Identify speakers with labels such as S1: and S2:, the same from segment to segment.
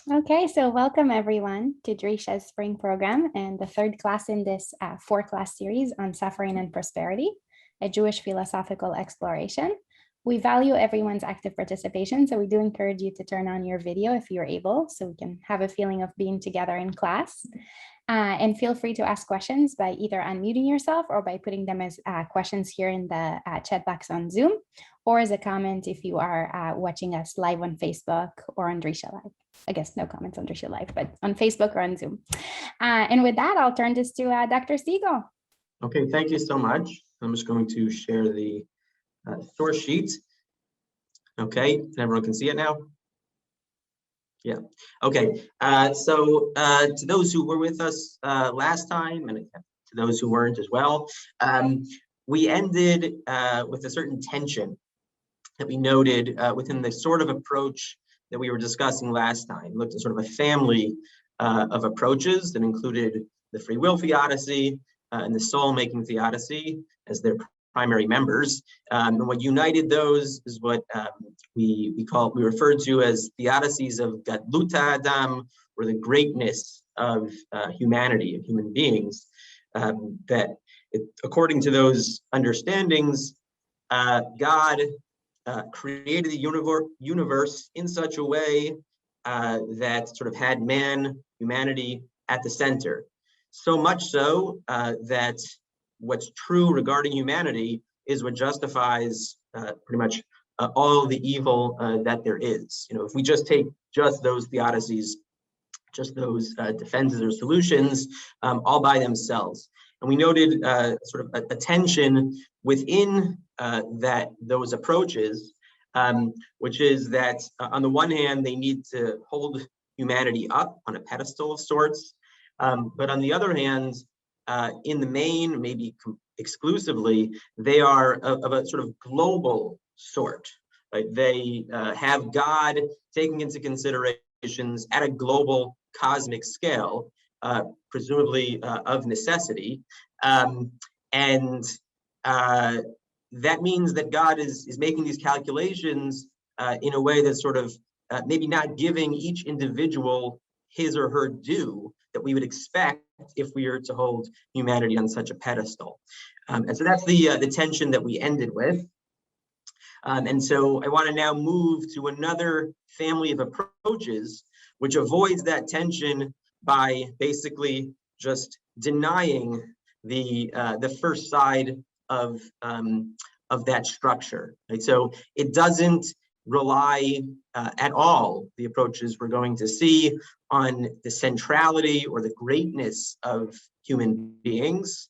S1: Okay, so welcome everyone to Drisha's spring program and the third class in this four-class series on suffering and prosperity, a Jewish philosophical exploration. We value everyone's active participation, so we do encourage you to turn on your video if you're able, so we can have a feeling of being together in class. And feel free to ask questions by either unmuting yourself or by putting them as questions here in the chat box on Zoom, or as a comment if you are watching us live on Facebook or on Drisha Live. I guess no comments on Drisha Live, but on Facebook or on Zoom. And with that, I'll turn this to Dr. Segal.
S2: Okay, thank you so much. I'm just going to share the source sheet. Okay, everyone can see it now? Yeah, okay. So to those who were with us last time, and to those who weren't as well, we ended with a certain tension that we noted within the sort of approach that we were discussing last time. Looked at sort of a family of approaches that included the free will theodicy and the soul-making theodicy as their primary members. And what united those is what we referred to as theodicies of Gadluta Adam, or the greatness of humanity, of human beings. According to those understandings, God created the universe in such a way that sort of had humanity at the center. So much so that what's true regarding humanity is what justifies pretty much all the evil that there is. You know, if we just take just those theodicies, just those defenses or solutions all by themselves. And we noted sort of a tension within those approaches, which is that on the one hand, they need to hold humanity up on a pedestal of sorts. But on the other hand, in the main, maybe exclusively, they are of a sort of global sort. Right? They have God taking into considerations at a global cosmic scale, presumably of necessity. And that means that God is making these calculations in a way that's sort of maybe not giving each individual his or her due that we would expect if we were to hold humanity on such a pedestal. And so that's the tension that we ended with. And so I want to now move to another family of approaches which avoids that tension by basically just denying the first side of that structure. Right? So it doesn't rely at all, the approaches we're going to see, on the centrality or the greatness of human beings.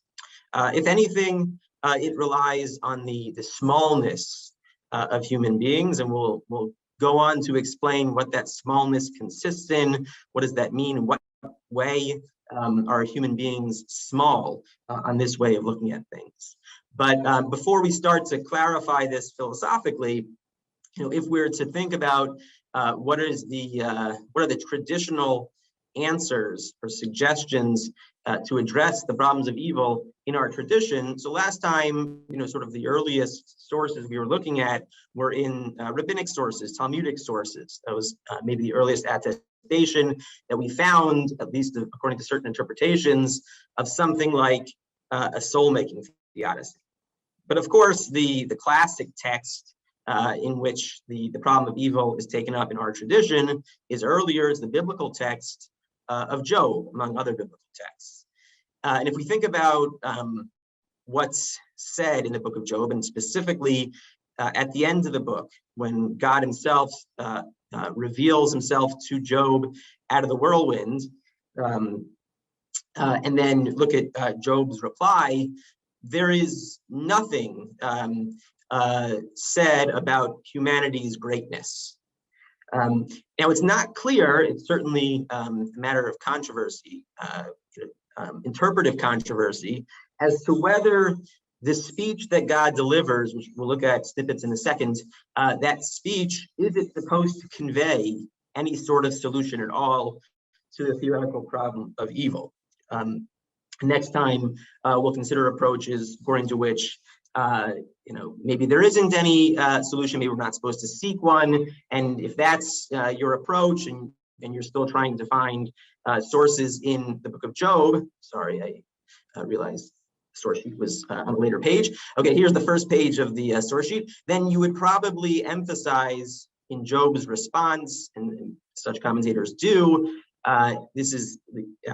S2: If anything, it relies on the smallness of human beings, and we'll go on to explain what that smallness consists in. What does that mean? In what way are human beings small on this way of looking at things? But before we start to clarify this philosophically, you know, if we're to think about what are the traditional answers or suggestions to address the problems of evil in our tradition. So last time, you know, sort of the earliest sources we were looking at were in Rabbinic sources, Talmudic sources. That was maybe the earliest attestation that we found, at least according to certain interpretations, of something like a soul-making theodicy. But of course, the classic text in which the problem of evil is taken up in our tradition is earlier, is the biblical text of Job, among other biblical texts. And if we think about what's said in the book of Job, and specifically at the end of the book, when God himself reveals himself to Job out of the whirlwind, and then look at Job's reply, there is nothing said about humanity's greatness. Now, it's not clear, it's certainly a matter of controversy, interpretive controversy, as to whether the speech that God delivers, which we'll look at snippets in a second, that speech, is it supposed to convey any sort of solution at all to the theoretical problem of evil? Next time, we'll consider approaches according to which maybe there isn't any solution, maybe we're not supposed to seek one. And if that's your approach and and you're still trying to find sources in the book of Job. Sorry, I realized the source sheet was on a later page. Okay, here's the first page of the source sheet. Then you would probably emphasize in Job's response, and such commentators do, this is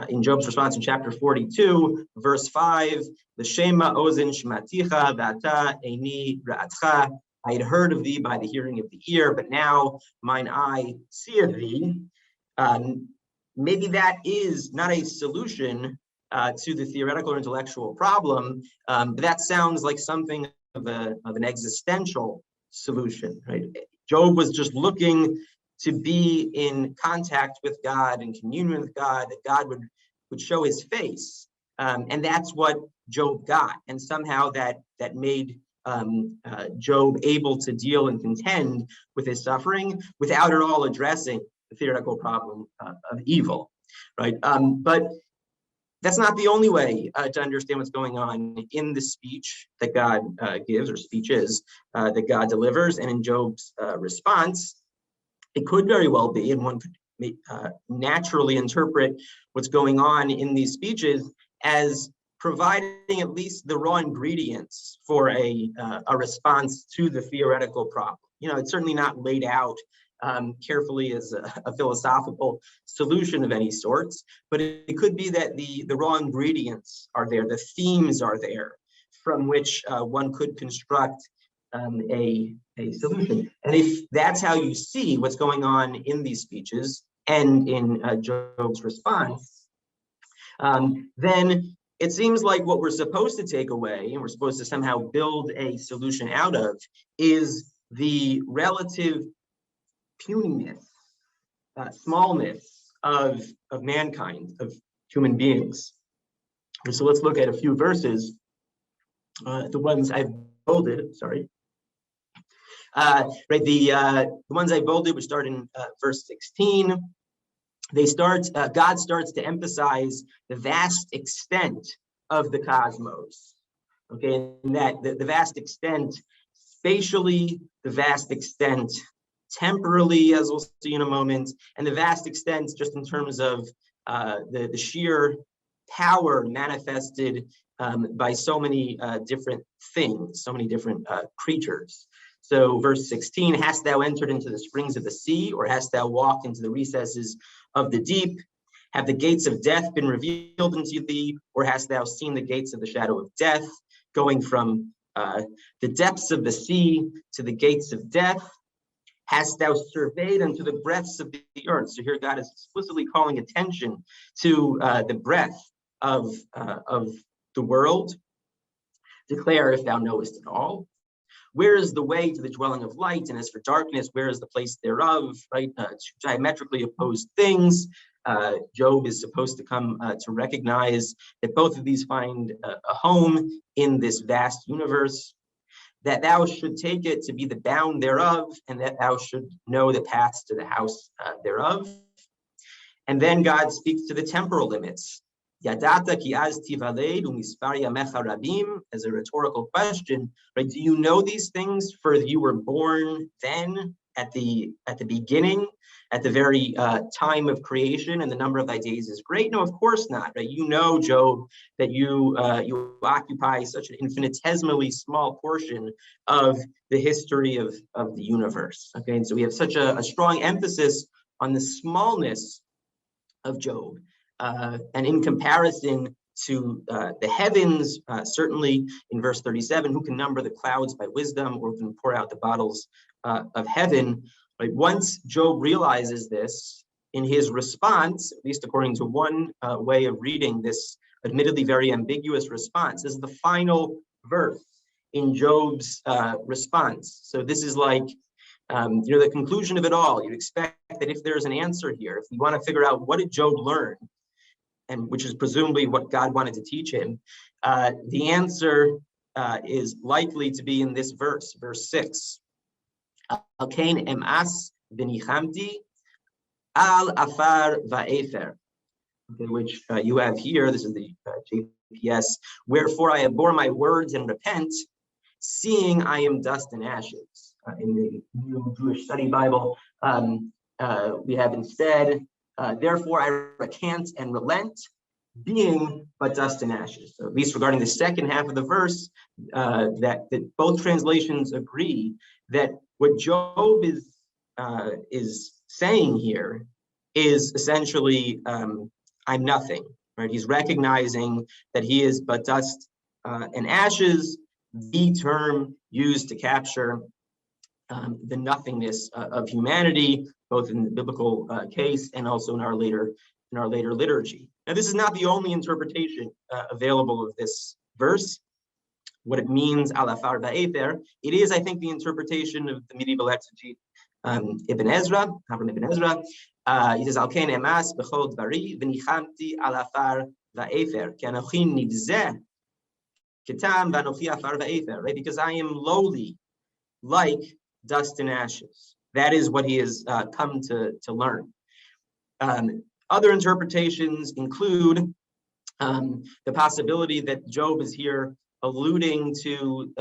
S2: in Job's response in chapter 42, verse 5, the Shema Ozin Shmaticha Vata Eini Ra'atcha. I had heard of thee by the hearing of the ear, but now mine eye seeth thee. Maybe that is not a solution to the theoretical or intellectual problem, but that sounds like something of an existential solution, right? Job was just looking to be in contact with God and communion with God, that God would show his face. And that's what Job got. And somehow that made Job able to deal and contend with his suffering without at all addressing the theoretical problem of evil, right? But that's not the only way to understand what's going on in the speech that God gives, or speeches that God delivers. And in Job's response, it could very well be, and one could naturally interpret what's going on in these speeches as providing at least the raw ingredients for a response to the theoretical problem. You know, it's certainly not laid out carefully as a philosophical solution of any sorts, but it could be that the raw ingredients are there, the themes are there, from which one could construct a solution. And if that's how you see what's going on in these speeches and in Job's response, then it seems like what we're supposed to take away, and we're supposed to somehow build a solution out of, is the relative puniness, smallness of mankind, of human beings. So let's look at a few verses, the ones I've bolded, sorry. Right, the ones I bolded, which start in verse 16, God starts to emphasize the vast extent of the cosmos. Okay, and that the vast extent spatially, the vast extent temporally, as we'll see in a moment, and the vast extent just in terms of the sheer power manifested by so many different things, so many different creatures. So verse 16, hast thou entered into the springs of the sea, or hast thou walked into the recesses of the deep? Have the gates of death been revealed unto thee, or hast thou seen the gates of the shadow of death, going from the depths of the sea to the gates of death? Hast thou surveyed unto the breadths of the earth? So here God is explicitly calling attention to the breadth of the world. Declare if thou knowest it all. Where is the way to the dwelling of light? And as for darkness, where is the place thereof? Right? Two diametrically opposed things. Job is supposed to come to recognize that both of these find a home in this vast universe, that thou should take it to be the bound thereof, and that thou should know the paths to the house thereof. And then God speaks to the temporal limits. Yadata ki az tivaled umispar yamecha rabim, as a rhetorical question, right? Do you know these things, for you were born then at the beginning, at the very time of creation, and the number of thy days is great? No, of course not, right? You know, Job, that you occupy such an infinitesimally small portion of the history of the universe. Okay, and so we have such a strong emphasis on the smallness of Job. And in comparison to the heavens, certainly in verse 37, who can number the clouds by wisdom, or can pour out the bottles of heaven? Right? Once Job realizes this, in his response, at least according to one way of reading this admittedly very ambiguous response, this is the final verse in Job's response. So this is like, the conclusion of it all. You'd expect that if there's an answer here, if we want to figure out what did Job learn, and which is presumably what God wanted to teach him, the answer is likely to be in this verse, verse 6. Al-kain emas v'nichamti al afar va'efer, which you have here. This is the JPS. Wherefore I have bore my words and repent, seeing I am dust and ashes. In the New Jewish Study Bible, we have instead, Therefore, I recant and relent, being but dust and ashes. So at least regarding the second half of the verse, that both translations agree that what Job is saying here is essentially, I'm nothing, right? He's recognizing that he is but dust and ashes, the term used to capture the nothingness of humanity, both in the biblical case and also in our later liturgy. Now, this is not the only interpretation available of this verse. What it means, alafar va'ether, it is, I think, the interpretation of the medieval exegete Ibn Ezra, Avram Ibn Ezra. He says, "Al ken emas b'chol dvari v'nichamti alafar va'ether, ki anochi nivzeh ketam v'anochi afar va'ether," right? Because I am lowly, like dust and ashes. That is what he has come to learn. Other interpretations include the possibility that Job is here alluding to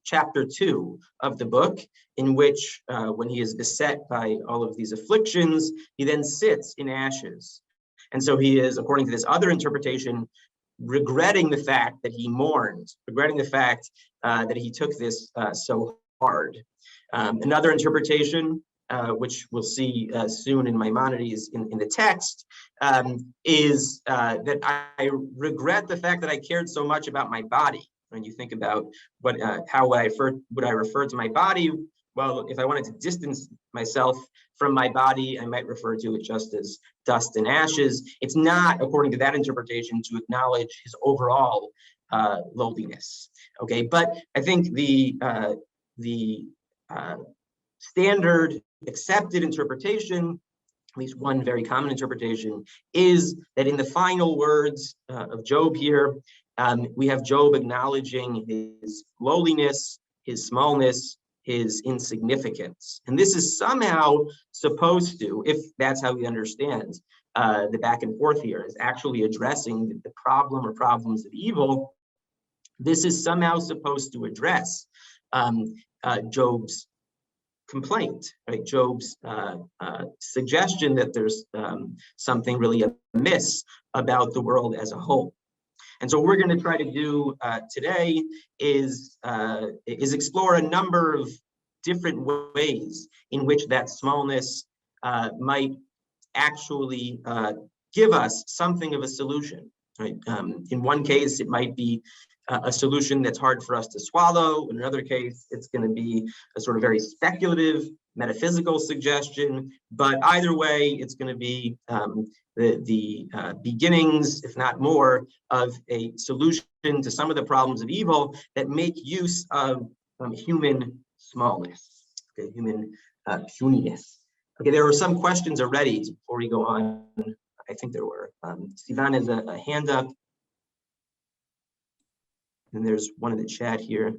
S2: chapter 2 of the book, in which when he is beset by all of these afflictions, he then sits in ashes. And so he is, according to this other interpretation, regretting the fact that he mourned, regretting the fact that he took this so hard. Another interpretation, which we'll see soon in Maimonides in the text, is that I regret the fact that I cared so much about my body. When you think about how would I refer to my body? Well, if I wanted to distance myself from my body, I might refer to it just as dust and ashes. It's not, according to that interpretation, to acknowledge his overall lowliness. Okay, but I think the standard accepted interpretation, at least one very common interpretation, is that in the final words of Job here, we have Job acknowledging his lowliness, his smallness, his insignificance. And this is somehow supposed to, if that's how we understand the back and forth here, is actually addressing the problem or problems of evil. This is somehow supposed to address Job's complaint, right? Job's suggestion that there's something really amiss about the world as a whole. And so what we're going to try to do today is explore a number of different ways in which that smallness might actually give us something of a solution, right? In one case, it might be a solution that's hard for us to swallow. In another case, it's going to be a sort of very speculative, metaphysical suggestion. But either way, it's going to be the beginnings, if not more, of a solution to some of the problems of evil that make use of human smallness, okay, human puniness. Okay, there were some questions already before we go on. I think there were. Sivan has a hand up. And there's one in the chat here.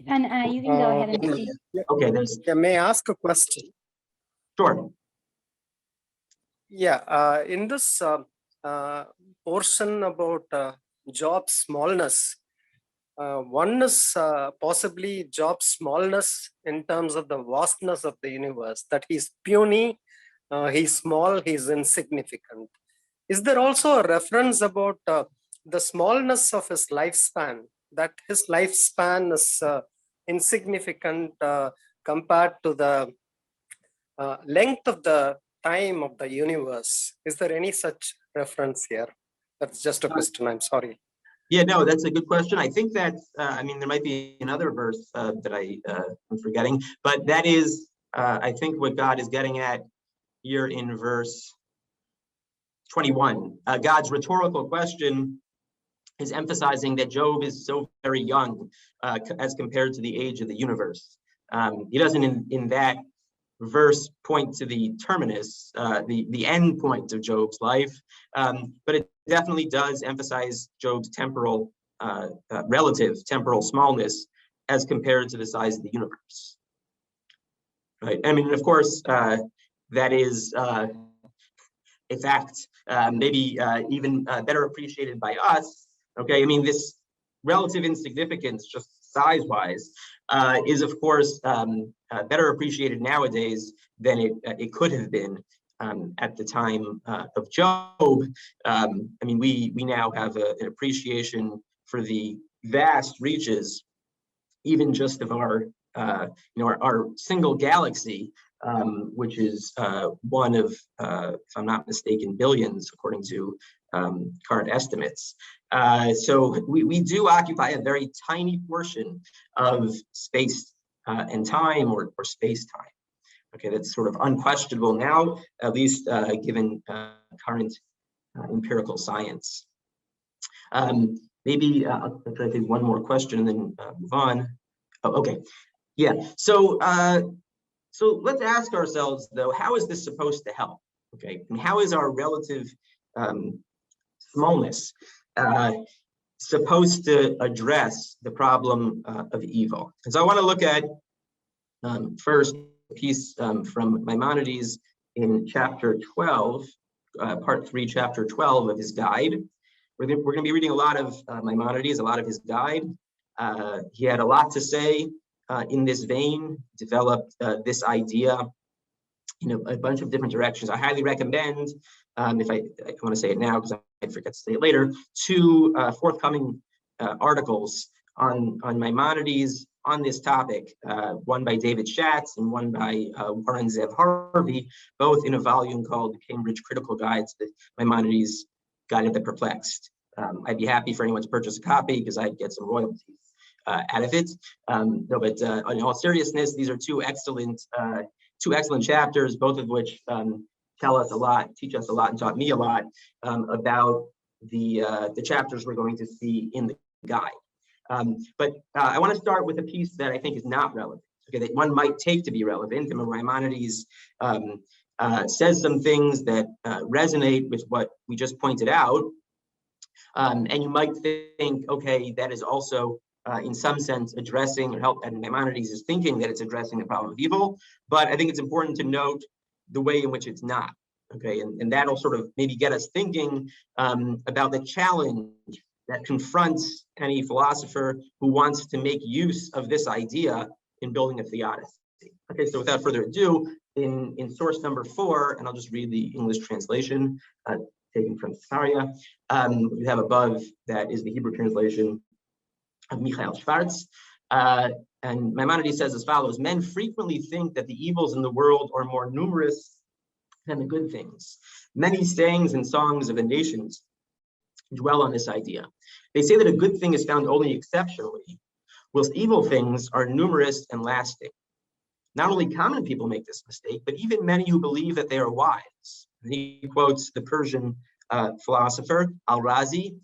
S1: And you can go ahead and speak.
S2: Okay, there's.
S3: May I ask a question?
S2: Sure.
S3: Yeah, in this portion about Job's smallness, one is possibly Job's smallness in terms of the vastness of the universe, that he's puny, he's small, he's insignificant. Is there also a reference about the smallness of his lifespan, that his lifespan is insignificant compared to the length of the time of the universe? Is there any such reference here? That's just a question, I'm sorry.
S2: Yeah, no, that's a good question. I think that, I mean, there might be another verse that I'm forgetting, but that is, I think what God is getting at here in verse 21. God's rhetorical question is emphasizing that Job is so very young as compared to the age of the universe. He doesn't in that verse point to the terminus, the end point of Job's life, but it definitely does emphasize Job's relative temporal smallness as compared to the size of the universe. Right. I mean, of course, that is a fact, maybe even better appreciated by us. Okay, I mean, this relative insignificance, just size-wise, is of course better appreciated nowadays than it could have been at the time of Job. I mean, we now have an appreciation for the vast reaches, even just of our our single galaxy, which is one of, if I'm not mistaken, billions according to current estimates. So we do occupy a very tiny portion of space and time, or space-time. Okay, that's sort of unquestionable now, at least given current empirical science. Maybe I'll try to take one more question and then move on. Oh, okay, yeah. So so let's ask ourselves, though, how is this supposed to help? Okay, and how is our relative smallness supposed to address the problem of evil? And so I want to look at first a piece from Maimonides in chapter 12, part 3, chapter 12 of his guide. We're going to be reading a lot of Maimonides, a lot of his guide. He had a lot to say in this vein, developed this idea in a bunch of different directions. I highly recommend, if I want to say it now because I might forget to say it later, 2 forthcoming articles on Maimonides on this topic, one by David Schatz and one by Warren Zev Harvey, both in a volume called The Cambridge Critical Guide to the Maimonides Guide of the Perplexed. I'd be happy for anyone to purchase a copy because I'd get some royalties out of it. No, but in all seriousness, these are 2 excellent chapters, both of which tell us a lot, teach us a lot, and taught me a lot about the chapters we're going to see in the guide. But I want to start with a piece that I think is not relevant, okay, that one might take to be relevant. And Maimonides says some things that resonate with what we just pointed out. And you might think, okay, that is also in some sense addressing, or help, and Maimonides is thinking that it's addressing the problem of evil. But I think it's important to note the way in which it's not, okay? And that'll sort of maybe get us thinking about the challenge that confronts any philosopher who wants to make use of this idea in building a theodicy. Okay, so without further ado, in source number 4, and I'll just read the English translation taken from Saria. We have above, that is the Hebrew translation of Michael Schwartz. And Maimonides says as follows: men frequently think that the evils in the world are more numerous than the good things. Many sayings and songs of the nations dwell on this idea. They say that a good thing is found only exceptionally, whilst evil things are numerous and lasting. Not only common people make this mistake, but even many who believe that they are wise. And he quotes the Persian philosopher Al-Razi.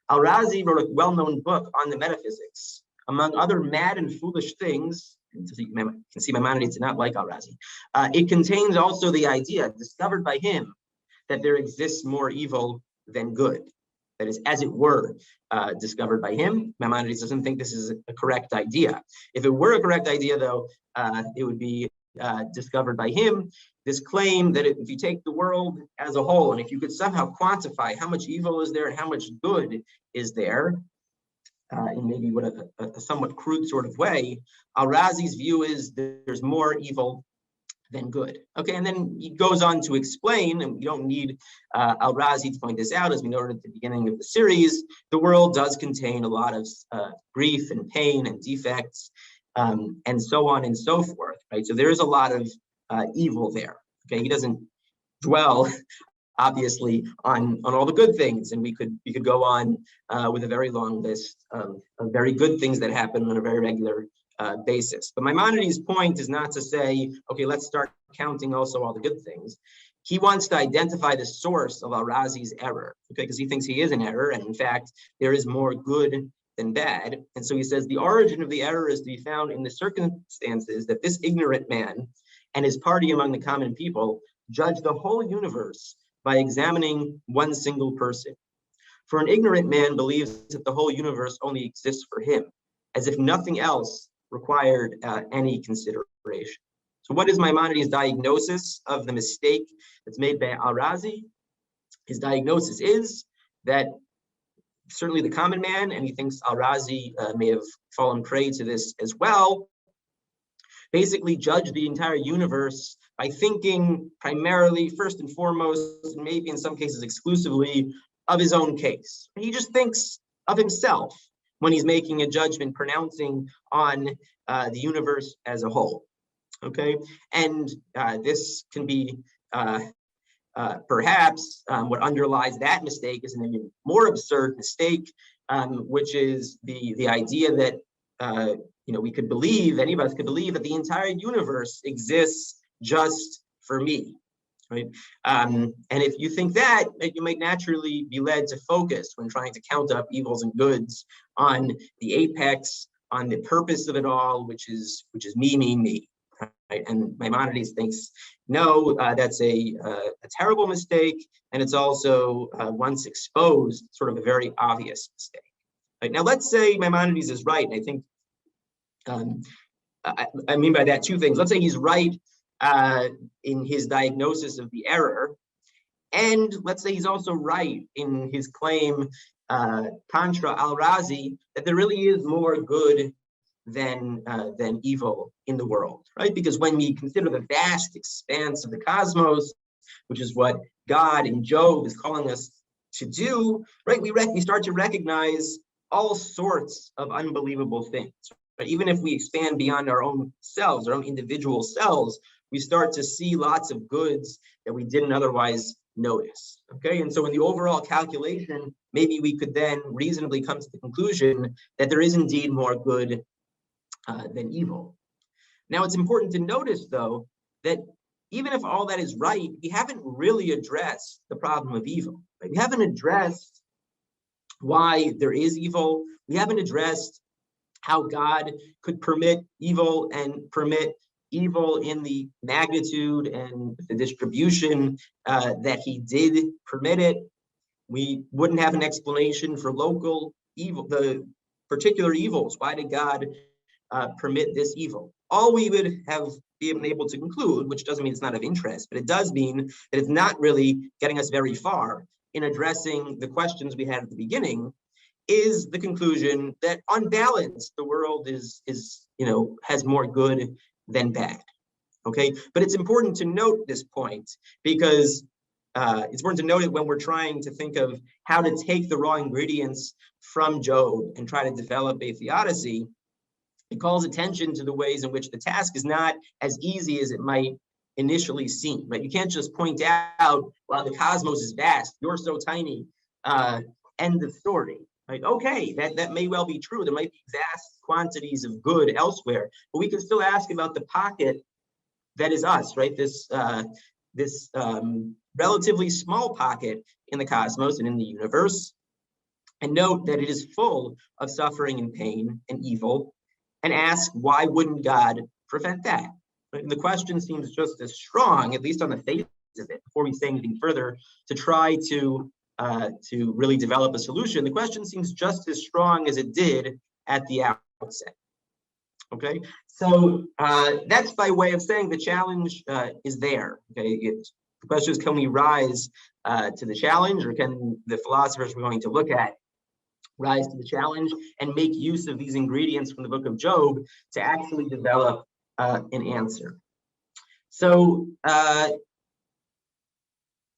S2: Al-Razi wrote a well-known book on the metaphysics. Among other mad and foolish things, you can see Maimonides did not like Al-Razi, it contains also the idea, discovered by him, that there exists more evil than good. That is, as it were, discovered by him. Maimonides doesn't think this is a correct idea. If it were a correct idea, though, it would be discovered by him. This claim that if you take the world as a whole, and if you could somehow quantify how much evil is there and how much good is there, in maybe what a somewhat crude sort of way, Al-Razi's view is that there's more evil than good. Okay, and then he goes on to explain, and we don't need Al-Razi to point this out, as we noted at the beginning of the series, the world does contain a lot of grief and pain and defects, and so on and so forth, right? So there is a lot of evil there. Okay, he doesn't dwell obviously on all the good things, and we could go on with a very long list of very good things that happen on a very regular basis. But Maimonides' point is not to say, okay, let's start counting also all the good things. He wants to identify the source of Al-Razi's error, okay, because he thinks he is in error, and in fact, there is more good than bad. And so he says the origin of the error is to be found in the circumstances that this ignorant man and his party among the common people judge the whole universe by examining one single person. For an ignorant man believes that the whole universe only exists for him, as if nothing else required any consideration. So what is Maimonides' diagnosis of the mistake that's made by Al-Razi? His diagnosis is that certainly the common man, and he thinks Al-Razi may have fallen prey to this as well, basically judge the entire universe by thinking primarily, first and foremost, and maybe in some cases exclusively, of his own case. He just thinks of himself when he's making a judgment, pronouncing on the universe as a whole. Okay, and this can be perhaps what underlies that mistake is an even more absurd mistake, which is the idea that we could believe, any of us could believe, that the entire universe exists just for me, right? And if you think that, you might naturally be led to focus when trying to count up evils and goods on the apex, on the purpose of it all, which is me. Right? And Maimonides thinks, no, that's a terrible mistake, and it's also once exposed, sort of a very obvious mistake. Right? Now, let's say Maimonides is right, and I think I mean by that two things. Let's say he's right in his diagnosis of the error, and let's say he's also right in his claim contra al-Razi that there really is more good than evil in the world, right? Because when we consider the vast expanse of the cosmos, which is what God in Job is calling us to do, right? We start to recognize all sorts of unbelievable things. But even if we expand beyond our own selves, our own individual selves, we start to see lots of goods that we didn't otherwise notice. Okay, and so in the overall calculation, maybe we could then reasonably come to the conclusion that there is indeed more good than evil. Now, it's important to notice, though, that even if all that is right, we haven't really addressed the problem of evil. Right? We haven't addressed why there is evil. We haven't addressed how God could permit evil and permit evil in the magnitude and the distribution that he did permit it. We wouldn't have an explanation for local evil, the particular evils. Why did God permit this evil? All we would have been able to conclude, which doesn't mean it's not of interest, but it does mean that it's not really getting us very far in addressing the questions we had at the beginning, is the conclusion that on balance, the world is has more good than bad. Okay, but it's important to note this point because it's important to note it when we're trying to think of how to take the raw ingredients from Job and try to develop a theodicy. It calls attention to the ways in which the task is not as easy as it might initially seem, right? You can't just point out, well, the cosmos is vast, you're so tiny, end of story, right? Okay, that may well be true. There might be vast quantities of good elsewhere, but we can still ask about the pocket that is us, right? This relatively small pocket in the cosmos and in the universe, and note that it is full of suffering and pain and evil, and ask, why wouldn't God prevent that? And the question seems just as strong, at least on the face of it, before we say anything further, to try to really develop a solution. The question seems just as strong as it did at the outset. Okay, so that's by way of saying the challenge is there. Okay, the question is, can we rise to the challenge, or can the philosophers we're going to look at rise to the challenge and make use of these ingredients from the book of Job to actually develop an answer? So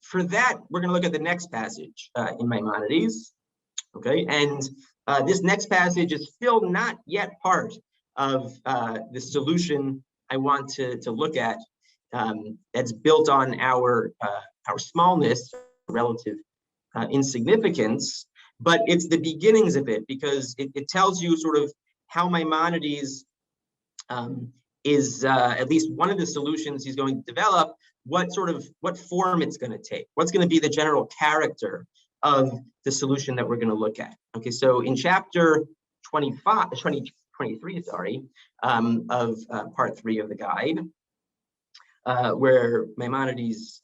S2: for that, we're going to look at the next passage in Maimonides. Okay, and this next passage is still not yet part of the solution I want to look at. That's built on our smallness, relative insignificance, but it's the beginnings of it, because it tells you sort of how Maimonides is at least one of the solutions he's going to develop, what form it's going to take, what's going to be the general character of the solution that we're going to look at. Okay, so in chapter 23, of part 3 of the guide, where Maimonides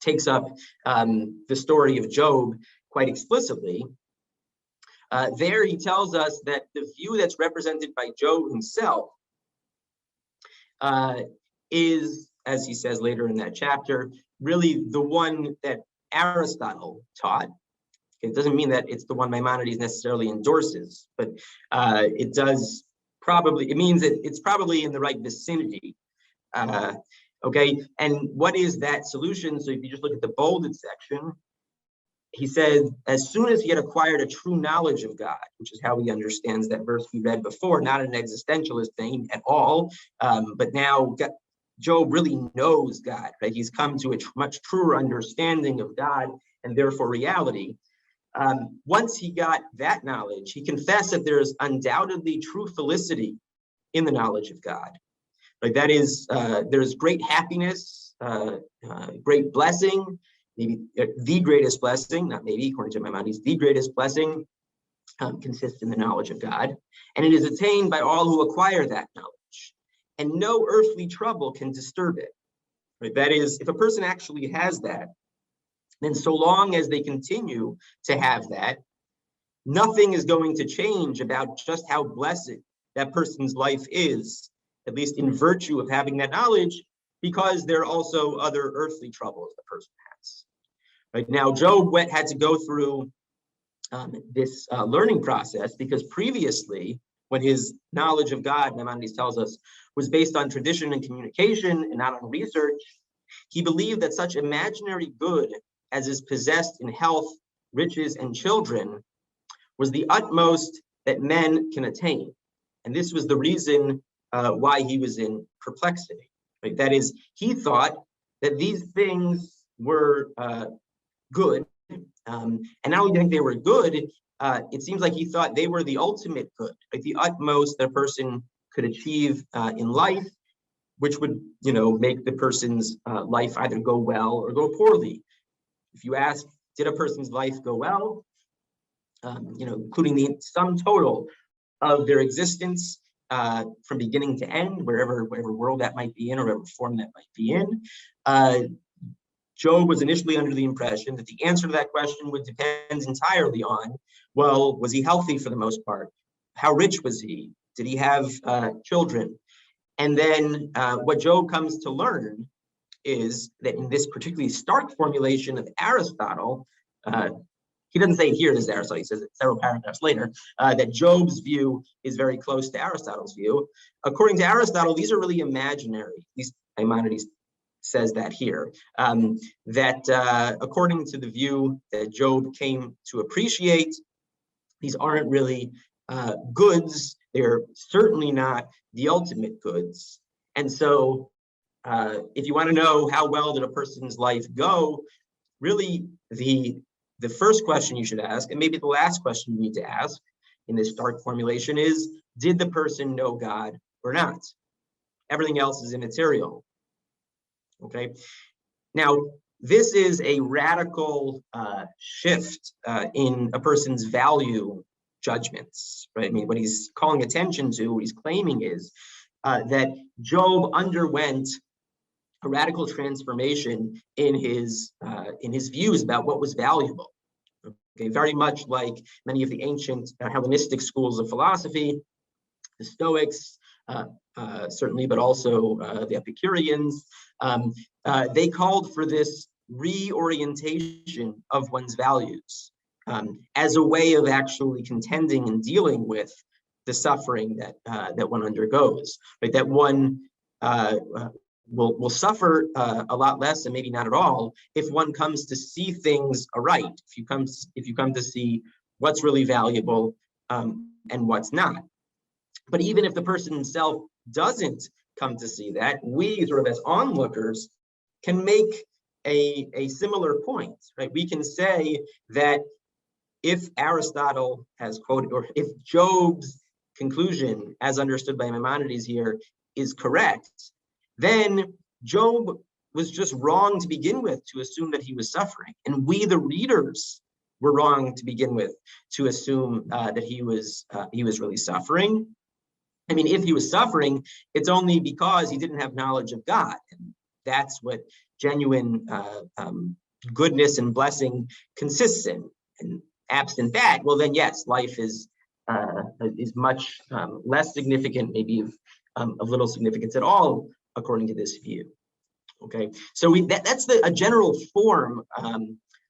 S2: takes up the story of Job quite explicitly. There he tells us that the view that's represented by Job himself is, as he says later in that chapter, really the one that Aristotle taught. It doesn't mean that it's the one Maimonides necessarily endorses, but it does probably, it means that it's probably in the right vicinity. Okay, and what is that solution? So if you just look at the bolded section, he says, as soon as he had acquired a true knowledge of God, which is how he understands that verse we read before, not an existentialist thing at all, but now Job really knows God, right? He's come to a much truer understanding of God and therefore reality. Once he got that knowledge, he confessed that there is undoubtedly true felicity in the knowledge of God. Like that is, there's great happiness, great blessing, maybe the greatest blessing, not maybe, according to Maimonides, the greatest blessing consists in the knowledge of God, and it is attained by all who acquire that knowledge, and no earthly trouble can disturb it. Right? That is, if a person actually has that, then so long as they continue to have that, nothing is going to change about just how blessed that person's life is, at least in virtue of having that knowledge, because there are also other earthly troubles the person has. Right now, Job had to go through this learning process because previously, when his knowledge of God, Maimonides tells us, was based on tradition and communication and not on research, he believed that such imaginary good as is possessed in health, riches, and children was the utmost that men can attain. And this was the reason why he was in perplexity. Right? That is, he thought that these things were good. And not only did he think they were good, it seems like he thought they were the ultimate good, like the utmost that a person could achieve in life, which would, make the person's life either go well or go poorly. If you ask, did a person's life go well? Including the sum total of their existence from beginning to end, whatever world that might be in or whatever form that might be in. Job was initially under the impression that the answer to that question would depend entirely on, well, was he healthy for the most part? How rich was he? Did he have children? And then what Job comes to learn is that in this particularly stark formulation of Aristotle, he doesn't say it here, as Aristotle, he says it several paragraphs later, that Job's view is very close to Aristotle's view. According to Aristotle, these are really imaginary. At least Maimonides says that here, that according to the view that Job came to appreciate, these aren't really goods. They're certainly not the ultimate goods. And so if you want to know how well did a person's life go, really the first question you should ask, and maybe the last question you need to ask in this stark formulation is, did the person know God or not? Everything else is immaterial. Okay. Now, this is a radical shift in a person's value judgments, right? I mean, what he's calling attention to, what he's claiming is that Job underwent a radical transformation in his views about what was valuable. Okay, very much like many of the ancient Hellenistic schools of philosophy, the Stoics, certainly, but also the Epicureans. They called for this reorientation of one's values as a way of actually contending and dealing with the suffering that one undergoes, right? That one will suffer a lot less, and maybe not at all, if one comes to see things aright. If you come to see what's really valuable and what's not. But even if the person himself doesn't come to see that, we sort of as onlookers can make a similar point, right? We can say that if Aristotle has quoted, or if Job's conclusion, as understood by Maimonides here, is correct, then Job was just wrong to begin with to assume that he was suffering. And we, the readers, were wrong to begin with to assume that he was really suffering. I mean, if he was suffering, it's only because he didn't have knowledge of God. And that's what genuine goodness and blessing consists in. And absent that, well, then yes, life is much less significant, maybe of little significance at all, according to this view. Okay, so that's a general form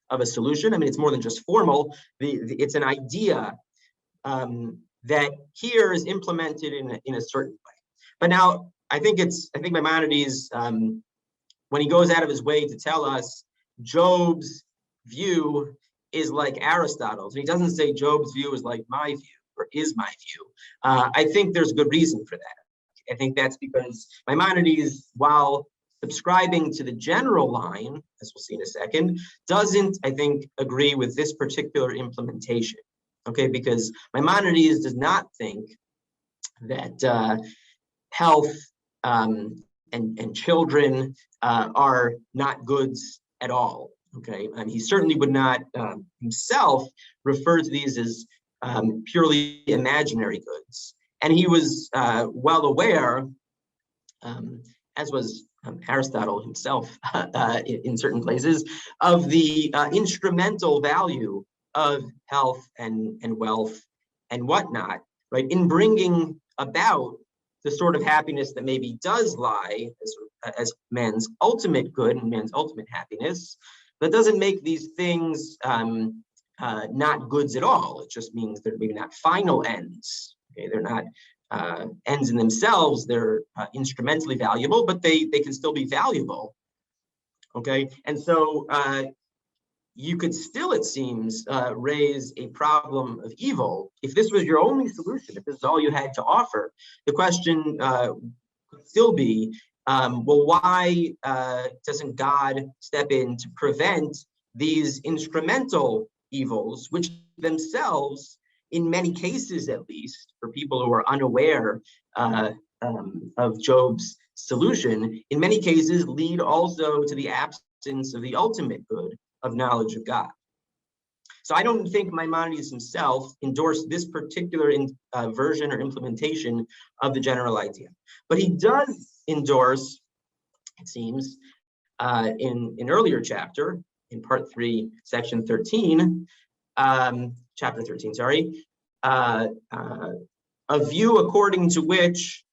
S2: of a solution. I mean, it's more than just formal. It's an idea that here is implemented in a certain way. But now I think Maimonides, when he goes out of his way to tell us Job's view is like Aristotle's, and he doesn't say Job's view is like my view or is my view, I think there's good reason for that. I think that's because Maimonides, while subscribing to the general line, as we'll see in a second, doesn't, I think, agree with this particular implementation. Okay, because Maimonides does not think that health and children are not goods at all. Okay, and he certainly would not himself refer to these as purely imaginary goods. And he was well aware, as was Aristotle himself in certain places, of the instrumental value of health and wealth and whatnot, right, in bringing about the sort of happiness that maybe does lie as man's ultimate good and man's ultimate happiness. That doesn't make these things not goods at all. It just means they're maybe not final ends. Okay, they're not ends in themselves. They're instrumentally valuable, but they can still be valuable. Okay, and so you could still, it seems, raise a problem of evil if this was your only solution, if this is all you had to offer. The question could still be, well, why doesn't God step in to prevent these instrumental evils, which themselves, in many cases at least, for people who are unaware of Job's solution, in many cases lead also to the absence of the ultimate good of knowledge of God. So I don't think Maimonides himself endorsed this particular version or implementation of the general idea. But he does endorse, it seems, in an earlier chapter, in part 3, section 13, chapter 13, sorry, a view according to which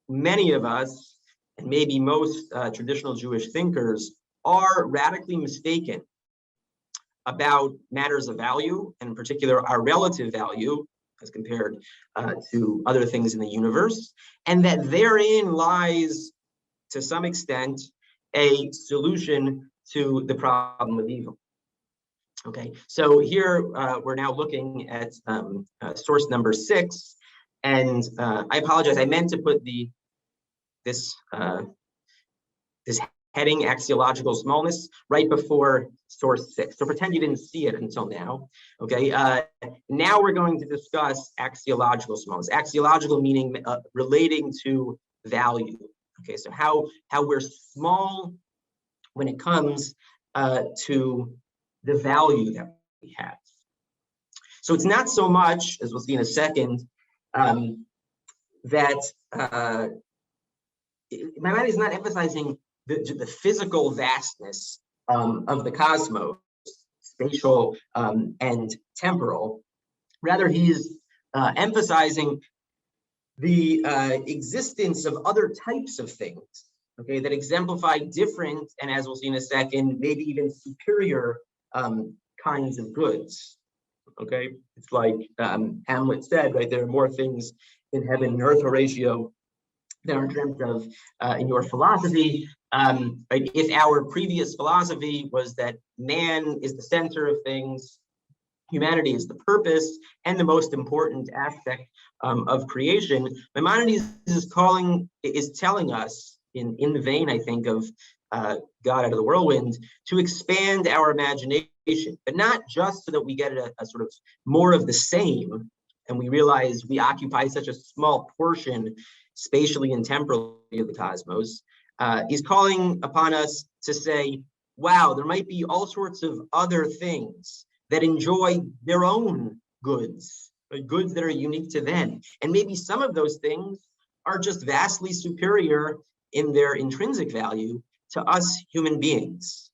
S2: many of us, and maybe most traditional Jewish thinkers, are radically mistaken about matters of value, and in particular our relative value as compared to other things in the universe, and that therein lies, to some extent, a solution to the problem of evil. Okay, so here we're now looking at source number 6, and I apologize, I meant to put this heading, axiological smallness, right before source 6. So pretend you didn't see it until now. Okay, now we're going to discuss axiological smallness. Axiological meaning relating to value. Okay, so how we're small when it comes to the value that we have. So it's not so much, as we'll see in a second, that Maimonides is not emphasizing the physical vastness of the cosmos, spatial and temporal. Rather, he's emphasizing the existence of other types of things, okay, that exemplify different, and as we'll see in a second, maybe even superior kinds of goods. Okay, it's like Hamlet said, right? There are more things in heaven and earth, Horatio, than are dreamt of in your philosophy. Right? If our previous philosophy was that man is the center of things, humanity is the purpose and the most important aspect of creation, Maimonides is telling us, in the vein, I think, of God out of the whirlwind, to expand our imagination, but not just so that we get a sort of more of the same, and we realize we occupy such a small portion spatially and temporally of the cosmos. He's calling upon us to say, wow, there might be all sorts of other things that enjoy their own goods, goods that are unique to them. And maybe some of those things are just vastly superior in their intrinsic value to us human beings.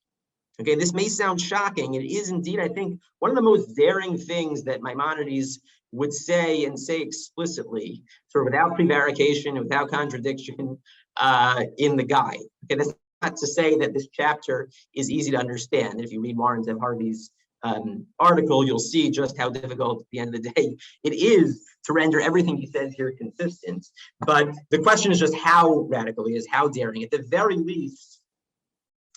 S2: Okay, this may sound shocking. It is indeed, I think, one of the most daring things that Maimonides would say, and say explicitly, sort of without prevarication and without contradiction, in the guide. Okay, that's not to say that this chapter is easy to understand. If you read Warren Zev Harvey's article, you'll see just how difficult at the end of the day it is to render everything he says here consistent. But the question is just how radical he is, how daring. At the very least,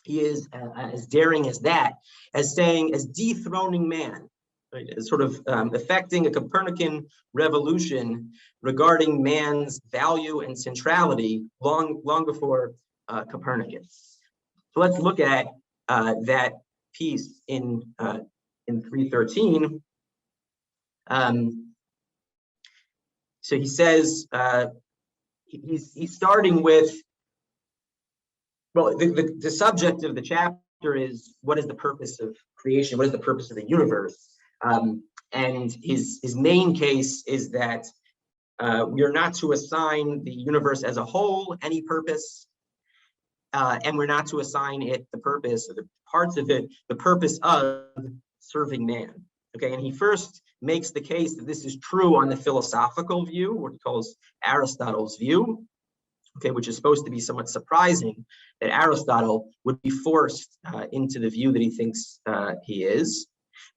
S2: he is as daring as that, as saying, as dethroning man, right, as sort of affecting a Copernican revolution regarding man's value and centrality long before Copernicus. So let's look at that piece in 313. So he says he's starting with, well, the subject of the chapter is, what is the purpose of creation? What is the purpose of the universe? And his main case is that we are not to assign the universe as a whole any purpose, and we're not to assign it the purpose, or the parts of it, the purpose of serving man. Okay, and he first makes the case that this is true on the philosophical view, what he calls Aristotle's view, okay, which is supposed to be somewhat surprising that Aristotle would be forced into the view that he thinks he is.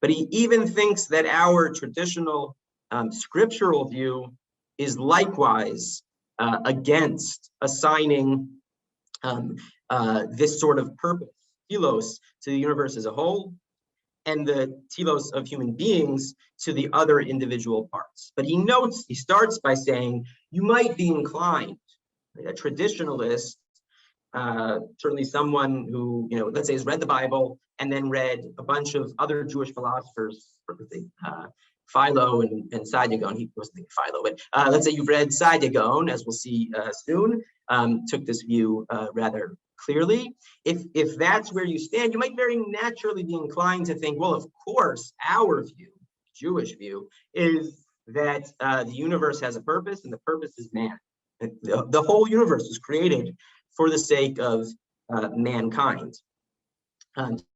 S2: But he even thinks that our traditional scriptural view is likewise against assigning this sort of purpose, telos, to the universe as a whole, and the telos of human beings to the other individual parts. But he starts by saying, you might be inclined, a traditionalist, certainly someone who, let's say has read the Bible and then read a bunch of other Jewish philosophers, Philo and Segal. He wasn't thinking Philo, but let's say you've read Segal, as we'll see soon, took this view rather clearly. If that's where you stand, you might very naturally be inclined to think, well, of course, our view, Jewish view, is that the universe has a purpose, and the purpose is man. The whole universe was created for the sake of mankind.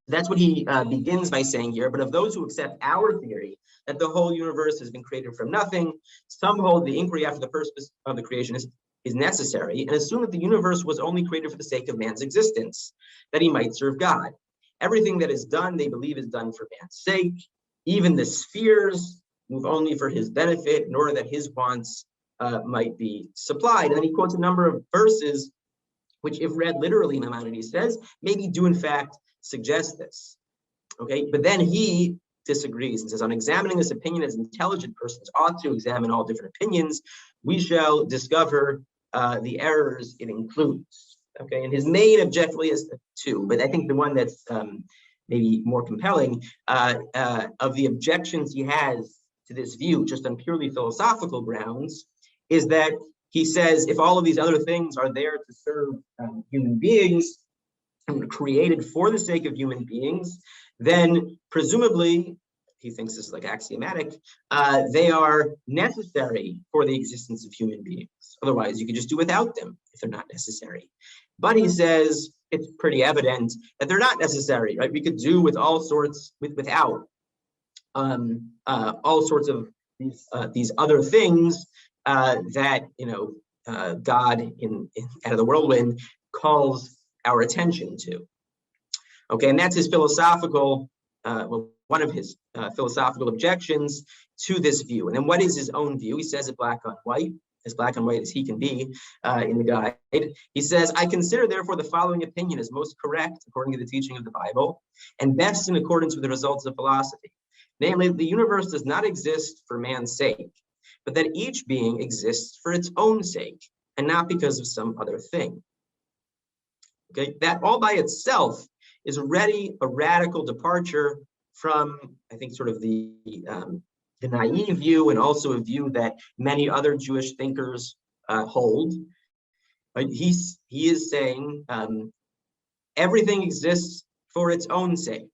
S2: That's what he begins by saying here. But of those who accept our theory that the whole universe has been created from nothing, some hold the inquiry after the purpose of the creation is necessary, and assume that the universe was only created for the sake of man's existence, that he might serve God. Everything that is done, they believe, is done for man's sake. Even the spheres move only for his benefit, in order that his wants might be supplied. And then he quotes a number of verses, which, if read literally, Maimonides says, maybe do in fact suggest this. Okay, but then he disagrees and says, on examining this opinion as intelligent persons ought to examine all different opinions, we shall discover the errors it includes. Okay, and his main objective is two, but I think the one that's maybe more compelling of the objections he has to this view, just on purely philosophical grounds, is that he says, if all of these other things are there to serve human beings and created for the sake of human beings, then presumably, he thinks this is like axiomatic, they are necessary for the existence of human beings. Otherwise, you could just do without them if they're not necessary. But he says it's pretty evident that they're not necessary, right? We could do with all sorts, without all sorts of these other things that God out of the whirlwind calls our attention to. Okay, and that's his philosophical, one of his philosophical objections to this view. And then what is his own view? He says it black on white, as black and white as he can be in the guide. He says, I consider therefore the following opinion as most correct according to the teaching of the Bible, and best in accordance with the results of philosophy. Namely, the universe does not exist for man's sake, but that each being exists for its own sake, and not because of some other thing. Okay, that all by itself is already a radical departure from, I think, sort of the naive view, and also a view that many other Jewish thinkers hold. Right? He is saying everything exists for its own sake,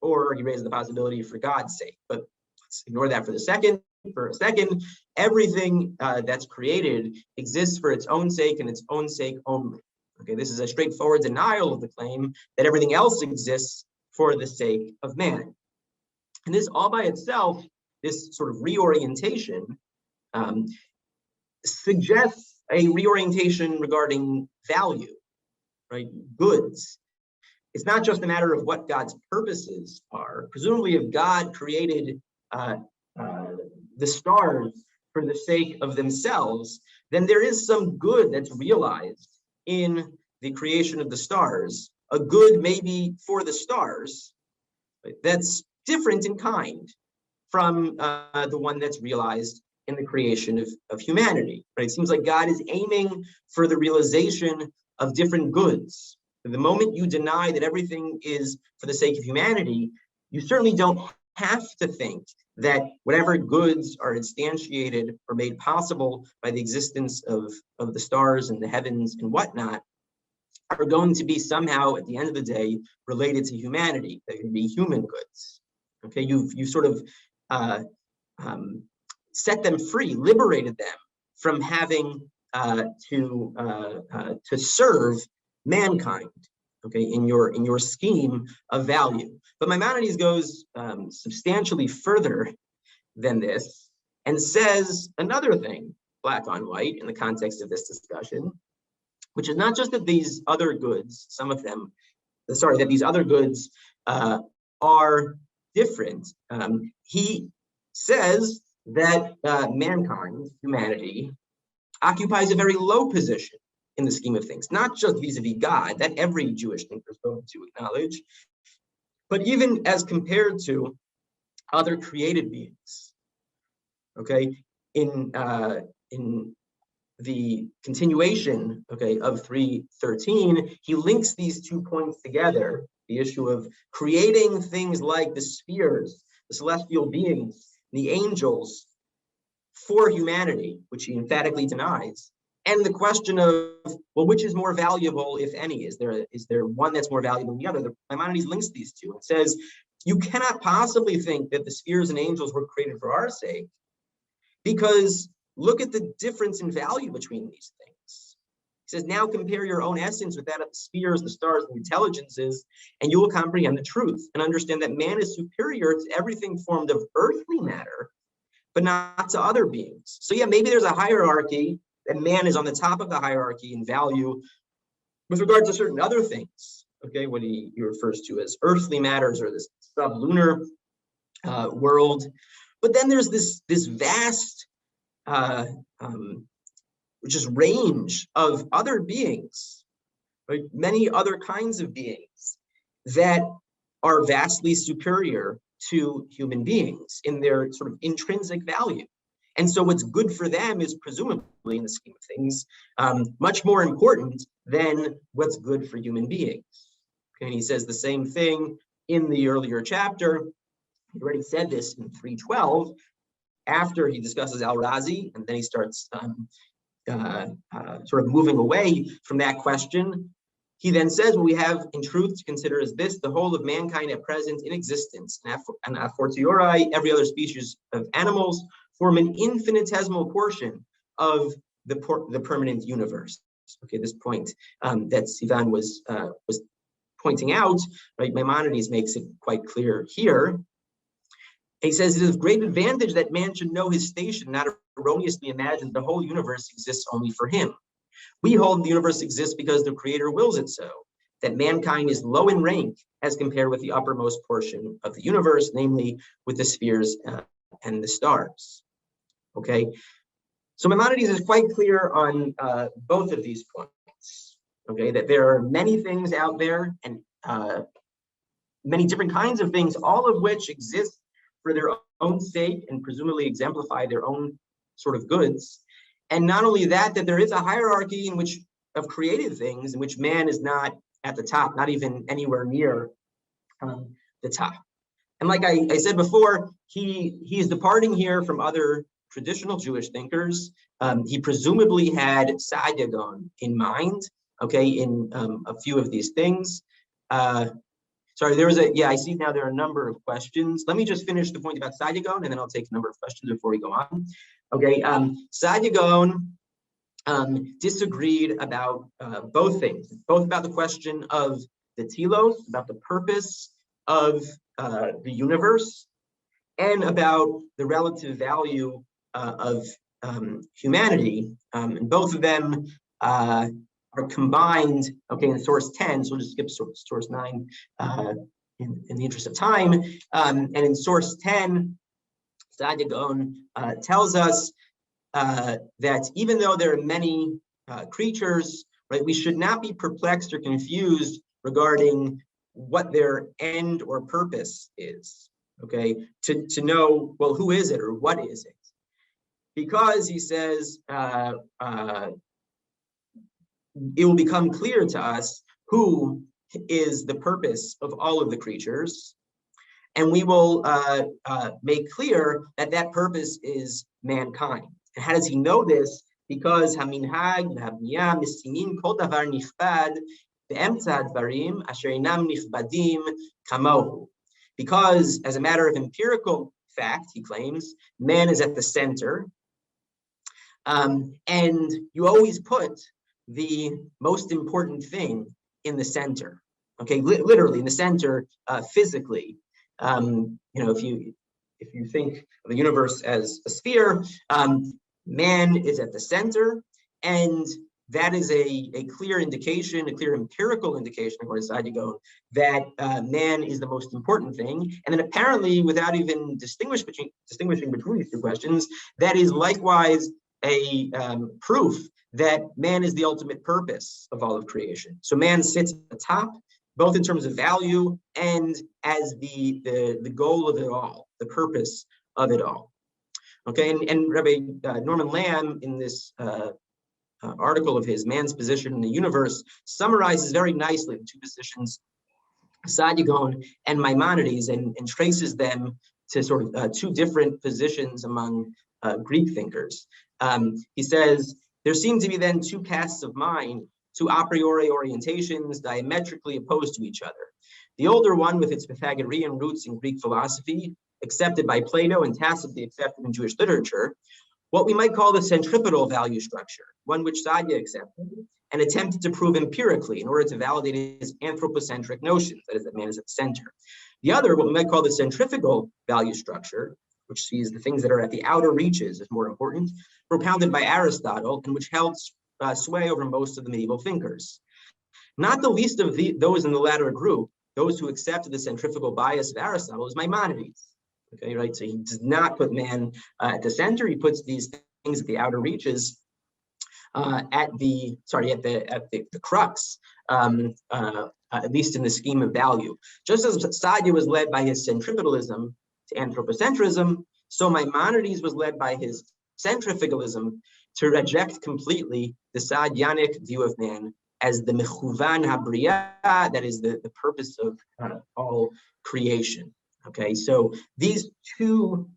S2: or he raises the possibility for God's sake. But let's ignore that for a second. Everything that's created exists for its own sake and its own sake only. Okay, this is a straightforward denial of the claim that everything else exists for the sake of man. And this all by itself, this sort of reorientation, suggests a reorientation regarding value, right? Goods. it's not just a matter of what God's purposes are. Presumably, if God created the stars for the sake of themselves, then there is some good that's realized in the creation of the stars, a good maybe for the stars that's different in kind from the one that's realized in the creation of humanity. Right? It seems like God is aiming for the realization of different goods. The moment you deny that everything is for the sake of humanity, you certainly don't have to think that whatever goods are instantiated or made possible by the existence of the stars and the heavens and whatnot are going to be somehow, at the end of the day, related to humanity. They can be human goods. Okay, you've sort of set them free, liberated them from having to serve mankind. Okay, in your scheme of value. But Maimonides goes substantially further than this and says another thing, black on white, in the context of this discussion, which is not just that these other goods, that these other goods are different. He says that mankind, humanity, occupies a very low position in the scheme of things, not just vis-a-vis God, that every Jewish thinker is going to acknowledge, but even as compared to other created beings. Okay, in the continuation, okay, of 3:13, he links these 2 points together: the issue of creating things like the spheres, the celestial beings, the angels, for humanity, which he emphatically denies, and the question of, well, which is more valuable, if any? Is there one that's more valuable than the other? Maimonides links these two and says, you cannot possibly think that the spheres and angels were created for our sake, because look at the difference in value between these things. He says, now compare your own essence with that of the spheres, the stars, and the intelligences, and you will comprehend the truth and understand that man is superior to everything formed of earthly matter, but not to other beings. So yeah, maybe there's a hierarchy, and man is on the top of the hierarchy in value with regard to certain other things, okay, what he refers to as earthly matters or this sublunar world. But then there's this vast just range of other beings, right? Many other kinds of beings that are vastly superior to human beings in their sort of intrinsic value. And so what's good for them is presumably, in the scheme of things, much more important than what's good for human beings. Okay, and he says the same thing in the earlier chapter. He already said this in 3:12, after he discusses Al-Razi, and then he starts sort of moving away from that question. He then says, what we have in truth to consider is this: the whole of mankind at present in existence, and a fortiori every other species of animals, form an infinitesimal portion of the permanent universe. Okay, this point that Sivan was pointing out, right? Maimonides makes it quite clear here. He says it is of great advantage that man should know his station, not erroneously imagine the whole universe exists only for him. We hold the universe exists because the Creator wills it so, that mankind is low in rank as compared with the uppermost portion of the universe, namely with the spheres and the stars. Okay, so Maimonides is quite clear on both of these points. Okay, that there are many things out there and many different kinds of things, all of which exist for their own sake and presumably exemplify their own sort of goods. And not only that, that there is a hierarchy in which of created things in which man is not at the top, not even anywhere near the top. And like I said before, he is departing here from other traditional Jewish thinkers. He presumably had Segal in mind, okay, in a few of these things. Sorry, there was I see now there are a number of questions. Let me just finish the point about Segal, and then I'll take a number of questions before we go on. Okay, Segal disagreed about both things, both about the question of the telos, about the purpose of the universe, and about the relative value of humanity. And both of them are combined, okay, in source 10, so we'll just skip source 9 in the interest of time. And in source 10, Saadia Gaon tells us that even though there are many creatures, right, we should not be perplexed or confused regarding what their end or purpose is, okay, to know, well, who is it or what is it? Because he says, it will become clear to us who is the purpose of all of the creatures, and we will make clear that that purpose is mankind. And how does he know this? Because haminhag v'habniya misimin kol davar nichbad be'emtza advarim asher einam nichbadim kamohu. Because as a matter of empirical fact, he claims, man is at the center, and you always put the most important thing in the center, okay, literally in the center, physically. You know, if you think of the universe as a sphere, man is at the center, and that is a clear indication, a clear empirical indication, according to Saadia Gaon, that man is the most important thing. And then apparently, without even distinguishing between these two questions, that is likewise a proof that man is the ultimate purpose of all of creation. So man sits at the top, both in terms of value and as the goal of it all, the purpose of it all. Okay, and Rabbi Norman Lamb, in this article of his, Man's Position in the Universe, summarizes very nicely the two positions, Saadia Gaon and Maimonides, and traces them to sort of two different positions among Greek thinkers. He says, there seem to be then two casts of mind, two a priori orientations diametrically opposed to each other. The older one, with its Pythagorean roots in Greek philosophy, accepted by Plato and tacitly accepted in Jewish literature, what we might call the centripetal value structure, one which Saadia accepted and attempted to prove empirically in order to validate his anthropocentric notions, that is, that man is at the center. The other, what we might call the centrifugal value structure, which sees the things that are at the outer reaches as more important, propounded by Aristotle, and which held sway over most of the medieval thinkers. Not the least of those in the latter group, those who accepted the centrifugal bias of Aristotle, is Maimonides. Okay, right. So he does not put man at the center. He puts these things at the outer reaches, at the crux, at least in the scheme of value. Just as Saadia was led by his centripetalism to anthropocentrism, so Maimonides was led by his centrifugalism to reject completely the Saadianic view of man as the mechuvan habriya, that is the purpose of all creation. Okay, so these two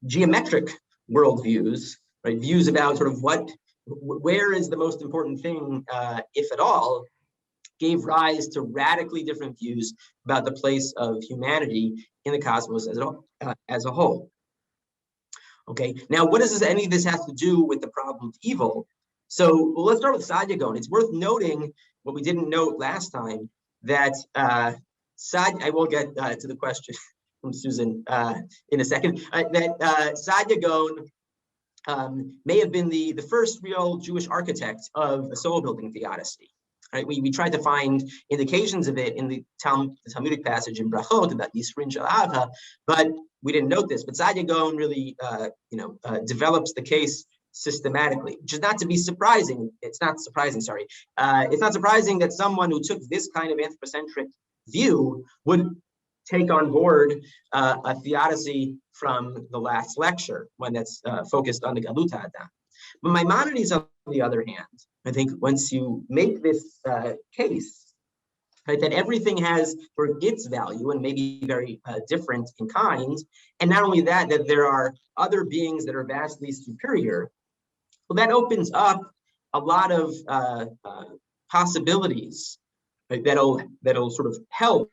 S2: geometric worldviews, right, views about sort of where is the most important thing, if at all, gave rise to radically different views about the place of humanity in the cosmos as a whole. Okay, now what does any of this have to do with the problem of evil? So let's start with Saadia Gaon. It's worth noting what we didn't note last time, that I will get to the question from Susan in a second, that Saadia Gaon may have been the first real Jewish architect of a soul-building theodicy. Right? We tried to find indications of it in the Talmudic passage in Brachot about Yisrin Shel Ava, but we didn't note this. But Saadia Gaon really, develops the case systematically, which is not to be surprising. It's not surprising that someone who took this kind of anthropocentric view would take on board a theodicy from the last lecture, one that's focused on the Galut Adam. But Maimonides, on the other hand, I think once you make this case, right, that everything has sort of its value and maybe very different in kind, and not only that, that there are other beings that are vastly superior, well, that opens up a lot of possibilities, right, that'll sort of help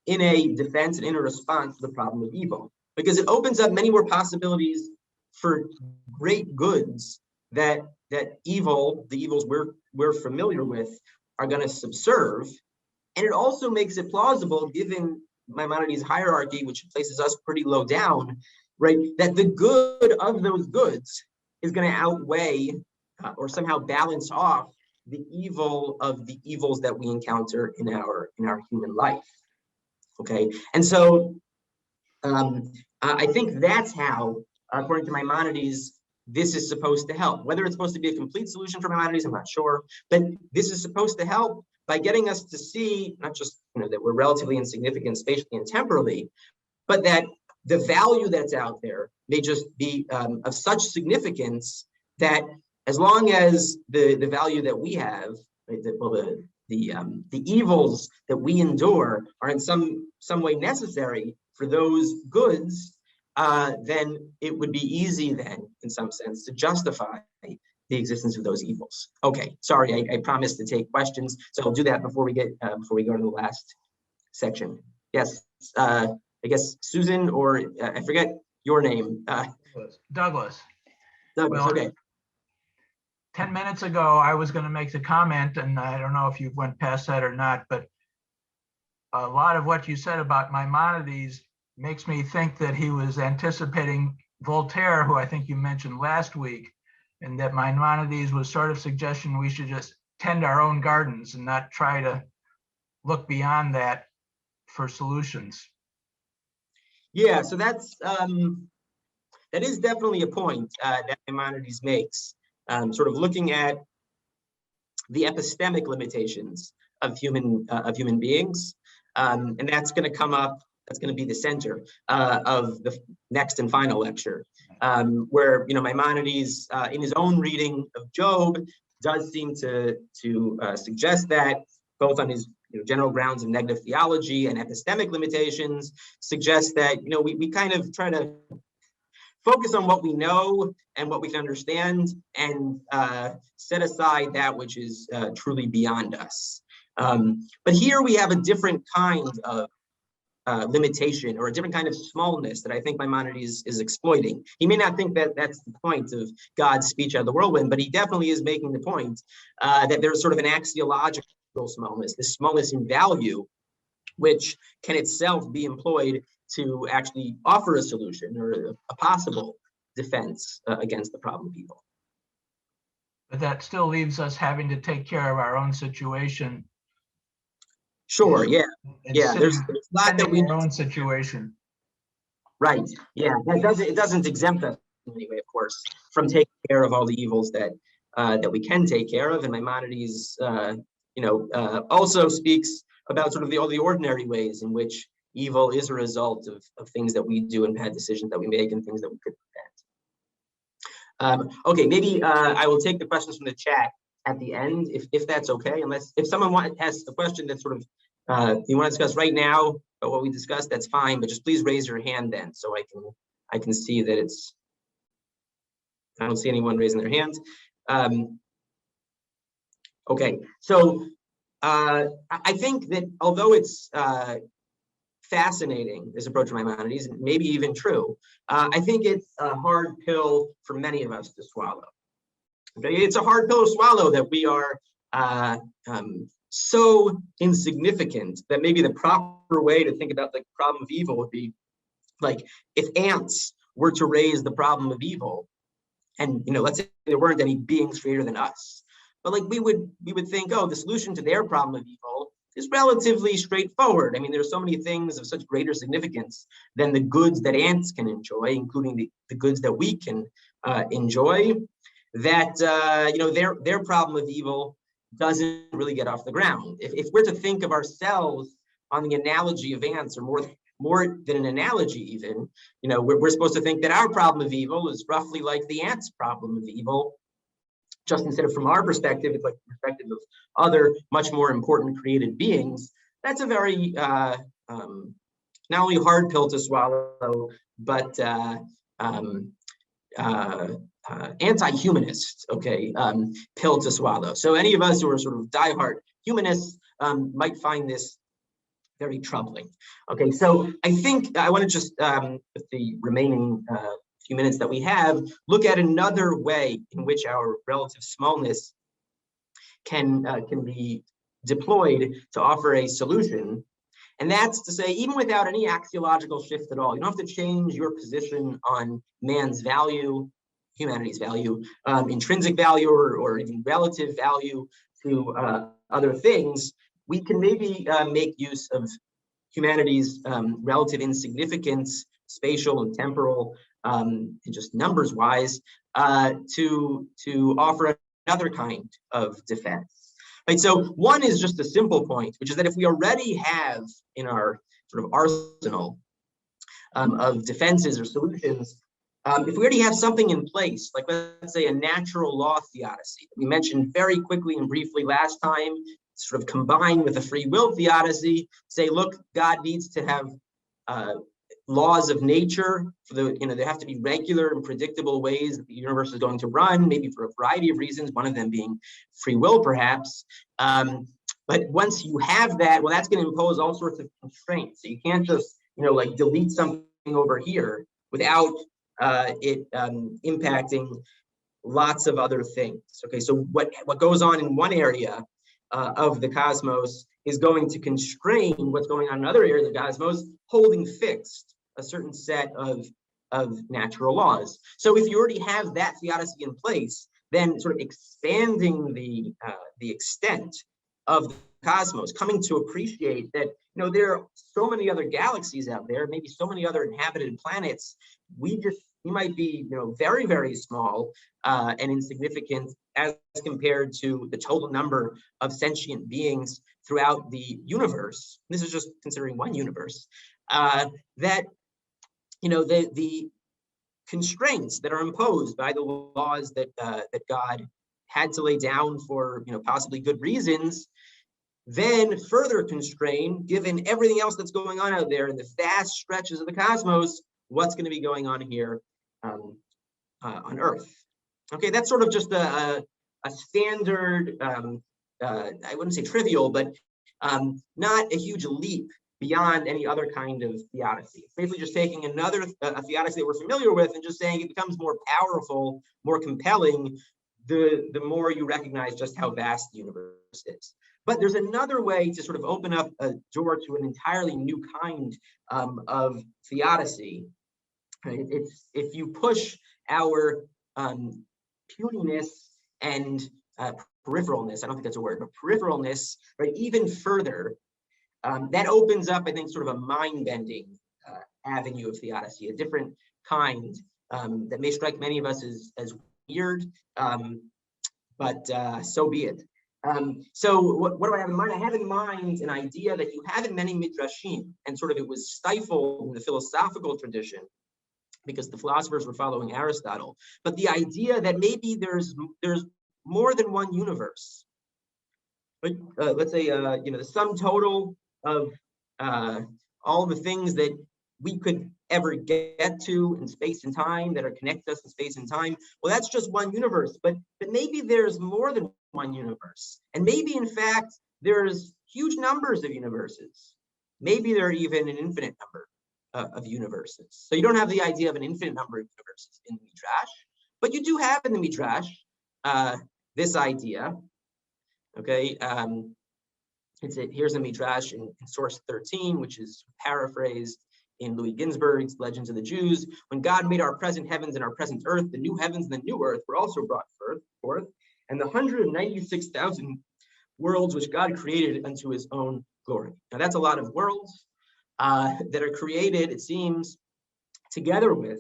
S2: in a defense and in a response to the problem of evil, because it opens up many more possibilities for great goods that the evils we're familiar with, are going to subserve. And it also makes it plausible, given Maimonides' hierarchy, which places us pretty low down, right, that the good of those goods is going to outweigh or somehow balance off the evil of the evils that we encounter in our human life. Okay, and so I think that's how, according to Maimonides, this is supposed to help. Whether it's supposed to be a complete solution for Maimonides, I'm not sure, but this is supposed to help by getting us to see not just that we're relatively insignificant spatially and temporally, but that the value that's out there may just be of such significance that as long as the value that we have, right, the evils that we endure are in some way necessary for those goods, then it would be easy then, in some sense, to justify the existence of those evils. Okay, sorry, I promised to take questions, so I'll do that before we go to the last section. Yes, I guess Susan, or I forget your name.
S4: Douglas.
S2: Douglas,
S4: Well,
S2: okay.
S4: 10 minutes ago, I was going to make the comment, and I don't know if you went past that or not, but a lot of what you said about Maimonides makes me think that he was anticipating Voltaire, who I think you mentioned last week, and that Maimonides was sort of suggesting we should just tend our own gardens and not try to look beyond that for solutions.
S2: Yeah, so that is definitely a point that Maimonides makes, sort of looking at the epistemic limitations of human beings, and that's going to come up. That's going to be the center of the next and final lecture, where Maimonides, in his own reading of Job, does seem to suggest that, both on his general grounds of negative theology and epistemic limitations, suggest that we kind of try to focus on what we know and what we can understand, and set aside that which is truly beyond us. But here we have a different kind of limitation, or a different kind of smallness that I think Maimonides is exploiting. He may not think that that's the point of God's speech out of the whirlwind, but he definitely is making the point that there's sort of an axiological smallness, this smallness in value, which can itself be employed to actually offer a solution or a possible defense against the problem of evil.
S4: But that still leaves us having to take care of our own situation.
S2: Sure, yeah. Yeah, there's a lot that we
S4: our own situation.
S2: Right. Yeah, it doesn't exempt us in any way, of course, from taking care of all the evils that we can take care of. And Maimonides, also speaks about sort of all the ordinary ways in which evil is a result of things that we do and bad decisions that we make and things that we could prevent. Okay, maybe I will take the questions from the chat at the end, if that's okay. Unless if someone has a question that's sort of you want to discuss right now about what we discussed, that's fine. But just please raise your hand then, so I can see that it's. I don't see anyone raising their hands. Okay, so I think that although it's fascinating, this approach of Maimonides, maybe even true, I think it's a hard pill for many of us to swallow. Okay, it's a hard pill to swallow that we are so insignificant that maybe the proper way to think about the problem of evil would be like if ants were to raise the problem of evil, and let's say there weren't any beings greater than us, but like we would think, oh, the solution to their problem of evil is relatively straightforward. I mean, there's so many things of such greater significance than the goods that ants can enjoy, including the goods that we can enjoy, that their problem of evil doesn't really get off the ground. If we're to think of ourselves on the analogy of ants, or more than an analogy even, we're supposed to think that our problem of evil is roughly like the ants' problem of evil, just instead of from our perspective, it's like the perspective of other much more important created beings. That's a very not only hard pill to swallow, but anti-humanist, pill to swallow. So any of us who are sort of diehard humanists might find this very troubling. Okay, so I think I want to just, with the remaining few minutes that we have, look at another way in which our relative smallness can be deployed to offer a solution. And that's to say, even without any axiological shift at all, you don't have to change your position on man's value, humanity's value, intrinsic value, or even relative value other things, we can maybe make use of humanity's relative insignificance, spatial and temporal, and just numbers wise, to offer another kind of defense. Right. So one is just a simple point, which is that if we already have in our sort of arsenal of defenses or solutions, if we already have something in place, like let's say a natural law theodicy that we mentioned very quickly and briefly last time, sort of combined with a free will theodicy, say, look, God needs to have laws of nature for the, there have to be regular and predictable ways that the universe is going to run, maybe for a variety of reasons, one of them being free will, perhaps. But once you have that, well, that's going to impose all sorts of constraints. So you can't just, like delete something over here without it impacting lots of other things. Okay, so what goes on in one area of the cosmos is going to constrain what's going on in other areas of the cosmos, holding fixed a certain set of natural laws. So if you already have that theodicy in place, then sort of expanding the extent of the cosmos, coming to appreciate that there are so many other galaxies out there, maybe so many other inhabited planets. We might be very, very small and insignificant as compared to the total number of sentient beings throughout the universe. This is just considering one universe. That the constraints that are imposed by the laws that God had to lay down for possibly good reasons, then further constrain, given everything else that's going on out there in the vast stretches of the cosmos, what's going to be going on here on Earth. Okay, that's sort of just a standard, I wouldn't say trivial, but not a huge leap beyond any other kind of theodicy. It's basically just taking another theodicy that we're familiar with and just saying it becomes more powerful, more compelling, the more you recognize just how vast the universe is. But there's another way to sort of open up a door to an entirely new kind of theodicy. It's if you push our puniness and peripheralness, I don't think that's a word, but peripheralness, right, even further, that opens up, I think, sort of a mind-bending avenue of theodicy, a different kind that may strike many of us as weird, but so be it. So what do I have in mind? I have in mind an idea that you have in many midrashim, and sort of it was stifled in the philosophical tradition because the philosophers were following Aristotle. But the idea that maybe there's more than one universe. Let's say the sum total of all the things that we could ever get to in space and time that are connected us in space and time. Well, that's just one universe, but maybe there's more than one universe. And maybe in fact, there's huge numbers of universes. Maybe there are even an infinite number of universes. So you don't have the idea of an infinite number of universes in the Midrash, but you do have in the Midrash this idea. Okay, here's a Midrash in source 13, which is paraphrased in Louis Ginsberg's Legends of the Jews. When God made our present heavens and our present earth, the new heavens and the new earth were also brought forth, and the 196,000 worlds which God created unto his own glory. Now that's a lot of worlds that are created, it seems, together with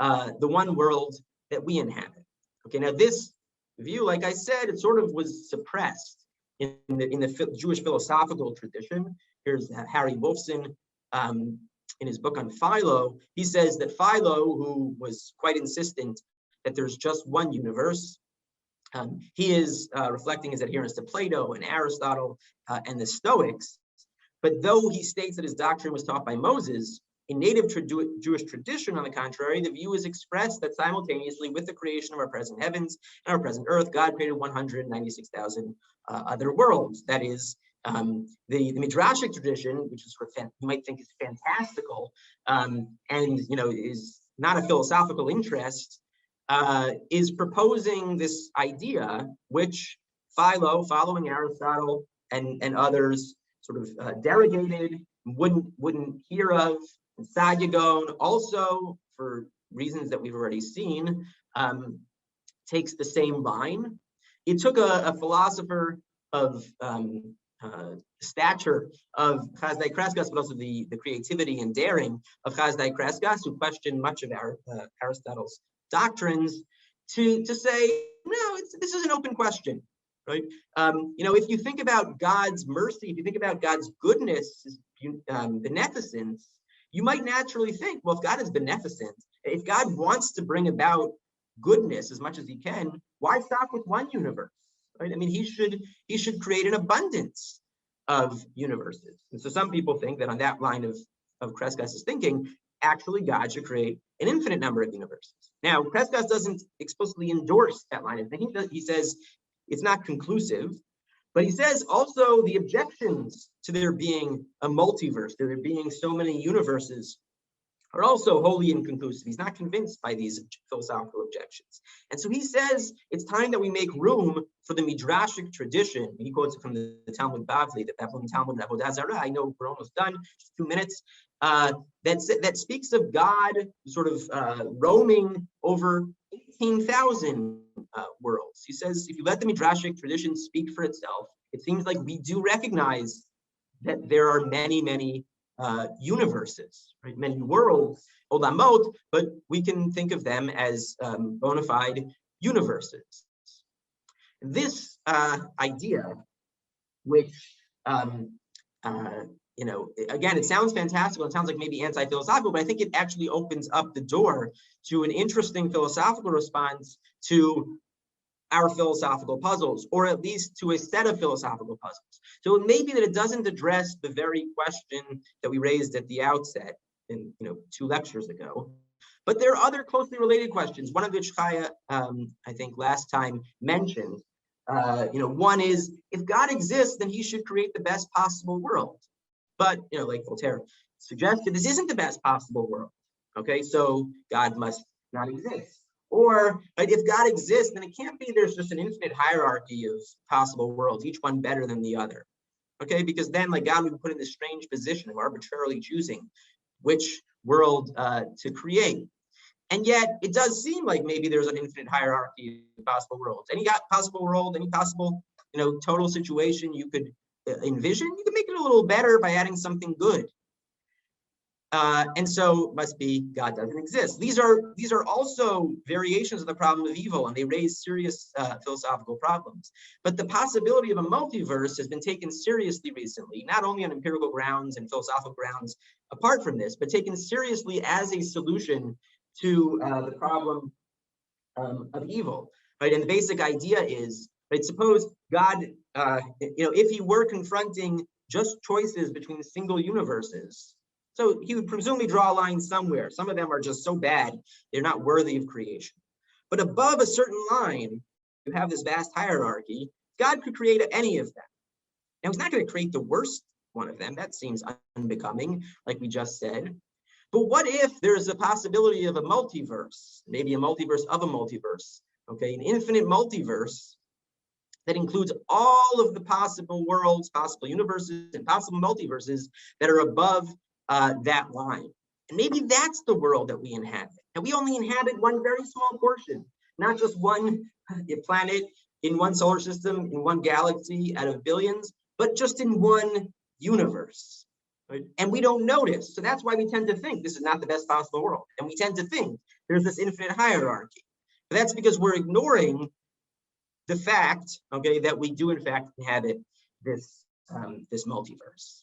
S2: the one world that we inhabit. Okay, now this view, like I said, it sort of was suppressed in the Jewish philosophical tradition. Here's Harry Wolfson in his book on Philo. He says that Philo, who was quite insistent that there's just one universe, he is reflecting his adherence to Plato and Aristotle and the Stoics. But though he states that his doctrine was taught by Moses, in native Jewish tradition, on the contrary, the view is expressed that simultaneously with the creation of our present heavens and our present earth, God created 196,000 other worlds. That is, the Midrashic tradition, which is you might think is fantastical, and is not a philosophical interest, is proposing this idea, which Philo, following Aristotle and others, sort of derogated, wouldn't hear of. And Segal, also for reasons that we've already seen, takes the same line. it took a philosopher of stature of Chazdai Kreskas, but also the creativity and daring of Chazdai Kreskas, who questioned much of Aristotle's doctrines, to say, no, this is an open question, right? If you think about God's mercy, if you think about God's goodness, beneficence, you might naturally think, well, if God is beneficent, if God wants to bring about goodness as much as he can, why stop with one universe, right? I mean, he should create an abundance of universes. And so some people think that on that line of Kreskas' thinking, actually God should create an infinite number of universes. Now, Kreskas doesn't explicitly endorse that line of thinking. He says it's not conclusive, but he says also the objections to there being a multiverse, there being so many universes, are also wholly inconclusive. He's not convinced by these philosophical objections. And so he says it's time that we make room for the Midrashic tradition. He quotes it from the Talmud Bavli, the Babylon Talmud and Avodah Zarah. I know we're almost done, just 2 minutes. That speaks of God sort of roaming over 18,000 worlds. He says, if you let the Midrashic tradition speak for itself, it seems like we do recognize that there are many, many universes, right? Many worlds, olamot, but we can think of them as bona fide universes. This idea, which again, it sounds fantastical. It sounds like maybe anti-philosophical, but I think it actually opens up the door to an interesting philosophical response to our philosophical puzzles, or at least to a set of philosophical puzzles. So it may be that it doesn't address the very question that we raised at the outset in 2 lectures ago, but there are other closely related questions, one of which Chaya, I think last time mentioned. One is, if God exists, then he should create the best possible world. But, like Voltaire suggested, this isn't the best possible world. Okay, so God must not exist. Or if God exists, then it can't be there's just an infinite hierarchy of possible worlds, each one better than the other. Okay, because then God would be put in this strange position of arbitrarily choosing which world to create. And yet it does seem like maybe there's an infinite hierarchy of possible worlds. Any possible world, any possible total situation you could envision, you can make it a little better by adding something good. And so must be God doesn't exist. These are also variations of the problem of evil, and they raise serious philosophical problems. But the possibility of a multiverse has been taken seriously recently, not only on empirical grounds and philosophical grounds apart from this, but taken seriously as a solution to the problem of evil. Right? And the basic idea is, right, suppose God, if he were confronting just choices between single universes, so he would presumably draw a line somewhere. Some of them are just so bad, they're not worthy of creation. But above a certain line, you have this vast hierarchy. God could create any of them. Now, he's not going to create the worst one of them. That seems unbecoming, like we just said. But what if there's a possibility of a multiverse, maybe a multiverse of a multiverse, okay, an infinite multiverse that includes all of the possible worlds, possible universes, and possible multiverses that are above that line. And maybe that's the world that we inhabit. And we only inhabit one very small portion, not just one planet in one solar system, in one galaxy out of billions, but just in one universe. Right? And we don't notice. So that's why we tend to think this is not the best possible world. And we tend to think there's this infinite hierarchy. But that's because we're ignoring the fact, okay, that we do in fact inhabit this multiverse.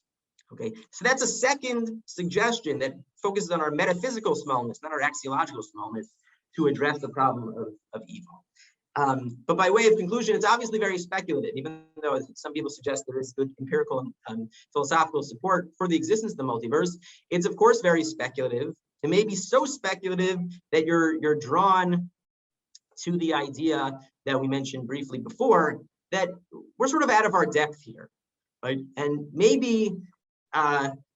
S2: Okay, so that's a second suggestion that focuses on our metaphysical smallness, not our axiological smallness, to address the problem of evil. But by way of conclusion, it's obviously very speculative, even though some people suggest there is good empirical and philosophical support for the existence of the multiverse. It's of course very speculative. It may be so speculative that you're drawn to the idea that we mentioned briefly before, that we're sort of out of our depth here, right? And maybe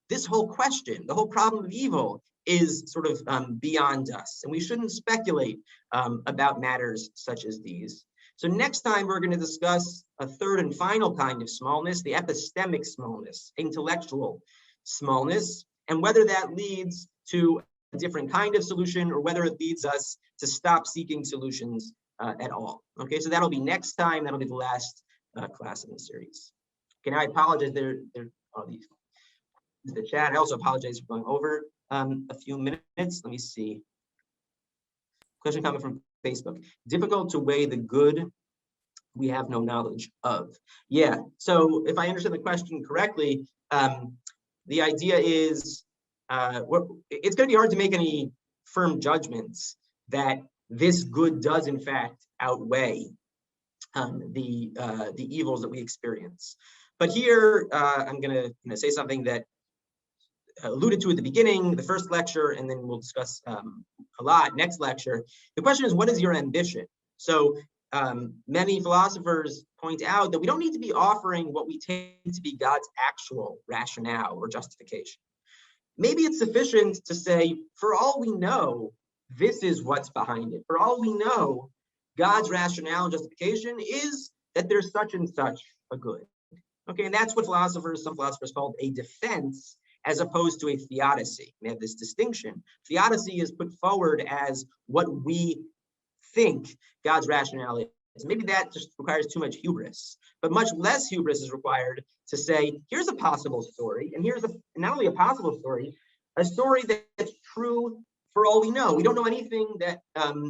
S2: this whole question, the whole problem of evil, is sort of beyond us, and we shouldn't speculate about matters such as these. So next time we're going to discuss a third and final kind of smallness, the epistemic smallness, intellectual smallness, and whether that leads to a different kind of solution or whether it leads us to stop seeking solutions at all. Okay, so that'll be next time. That'll be the last class in the series. Okay, now I apologize. There are these the chat. I also apologize for going over a few minutes. Let me see. Question coming from Facebook. Difficult to weigh the good we have no knowledge of. Yeah, so if I understand the question correctly, the idea is it's going to be hard to make any firm judgments that this good does in fact outweigh the evils that we experience. But here I'm going to say something that alluded to at the beginning, the first lecture, and then we'll discuss a lot next lecture. The question is, what is your ambition? So many philosophers point out that we don't need to be offering what we take to be God's actual rationale or justification. Maybe it's sufficient to say, for all we know, this is what's behind it. For all we know, God's rationale and justification is that there's such and such a good. Okay, and that's what some philosophers called a defense, as opposed to a theodicy. We have this distinction. Theodicy is put forward as what we think God's rationale is. Maybe that just requires too much hubris, but much less hubris is required to say, here's a possible story, and here's not only a possible story, a story that's true for all we know. We don't know anything that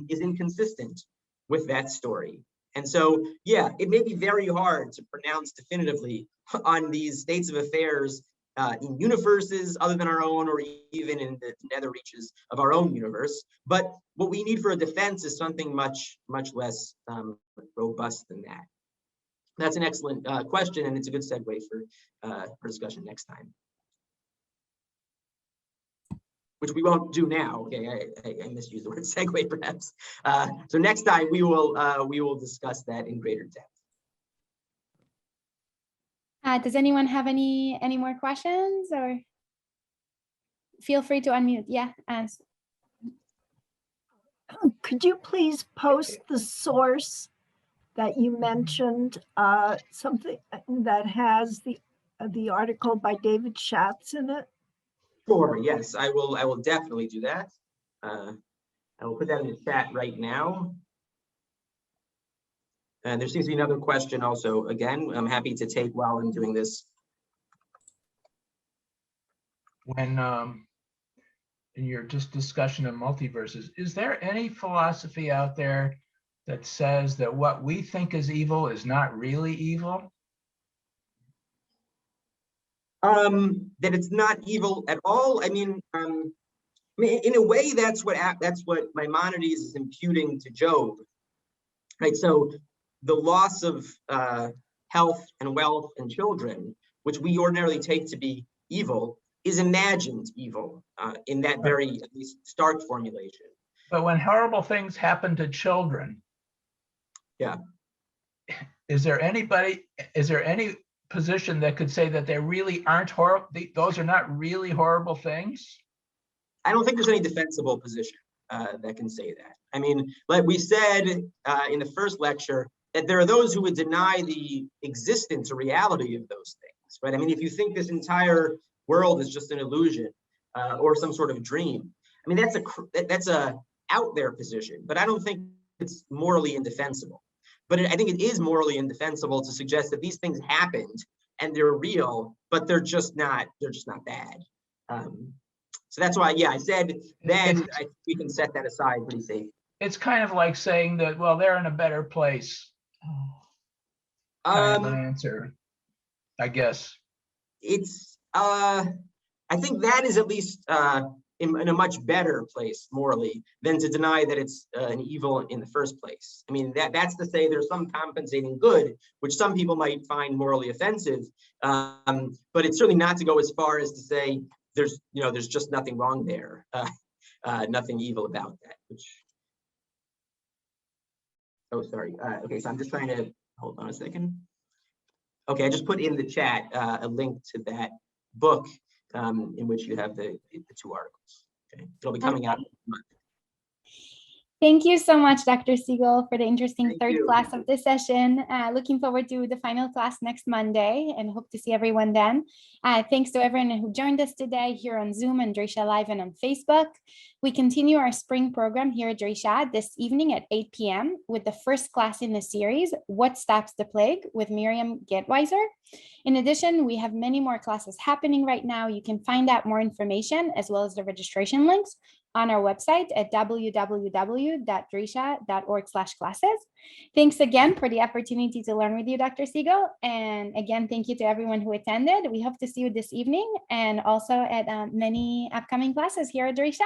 S2: is inconsistent with that story. And so, yeah, it may be very hard to pronounce definitively on these states of affairs in universes other than our own, or even in the nether reaches of our own universe. But what we need for a defense is something much, much less robust than that. That's an excellent question, and it's a good segue for discussion next time, which we won't do now. Okay, I misused the word segue, perhaps. So next time we will discuss that in greater depth.
S1: Does anyone have any more questions, or feel free to unmute? Yeah, ask.
S5: Could you please post the source that you mentioned, something that has the article by David Schatz in it?
S2: Sure, yes, I will definitely do that. I will put that in the chat right now. And there seems to be another question also. Again, I'm happy to take while I'm doing this.
S4: When in your just discussion of multiverses, is there any philosophy out there that says that what we think is evil is not really evil?
S2: That it's not evil at all. I mean, in a way, that's what Maimonides is imputing to Job, right? So the loss of health and wealth and children, which we ordinarily take to be evil, is imagined evil in that very, at least, stark formulation.
S4: But when horrible things happen to children,
S2: yeah,
S4: is there any position that could say that they really aren't horrible? Those are not really horrible things?
S2: I don't think there's any defensible position that can say that. I mean, like we said in the first lecture, that there are those who would deny the existence or reality of those things, right? I mean, if you think this entire world is just an illusion or some sort of dream, I mean, that's a out there position, but I don't think it's morally indefensible. But I think it is morally indefensible to suggest that these things happened and they're real, but they're just not bad. So that's why, yeah, I said then we can set that aside pretty safe.
S4: It's kind of like saying that, well, they're in a better place. Kind of an answer, I guess.
S2: It's I think that is at least in a much better place morally than to deny that it's an evil in the first place. I mean, that's to say there's some compensating good, which some people might find morally offensive, but it's certainly not to go as far as to say there's just nothing wrong there, nothing evil about that. Oh, sorry. Okay, so I'm just trying to hold on a second. Okay, I just put in the chat a link to that book in which you have the two articles. Okay, it'll be coming out next month.
S1: Thank you so much, Dr. Segal, for the interesting
S2: Thank
S1: third
S2: you.
S1: class of this session. Looking forward to the final class next Monday and hope to see everyone then. Thanks to everyone who joined us today here on Zoom and Drisha Live and on Facebook. We continue our spring program here at Drisha this evening at 8 p.m. with the first class in the series, What Stops the Plague, with Miriam Getweiser. In addition, we have many more classes happening right now. You can find out more information as well as the registration links on our website at www.drisha.org/classes. Thanks again for the opportunity to learn with you, Dr. Segal. And again, thank you to everyone who attended. We hope to see you this evening and also at many upcoming classes here at Drisha.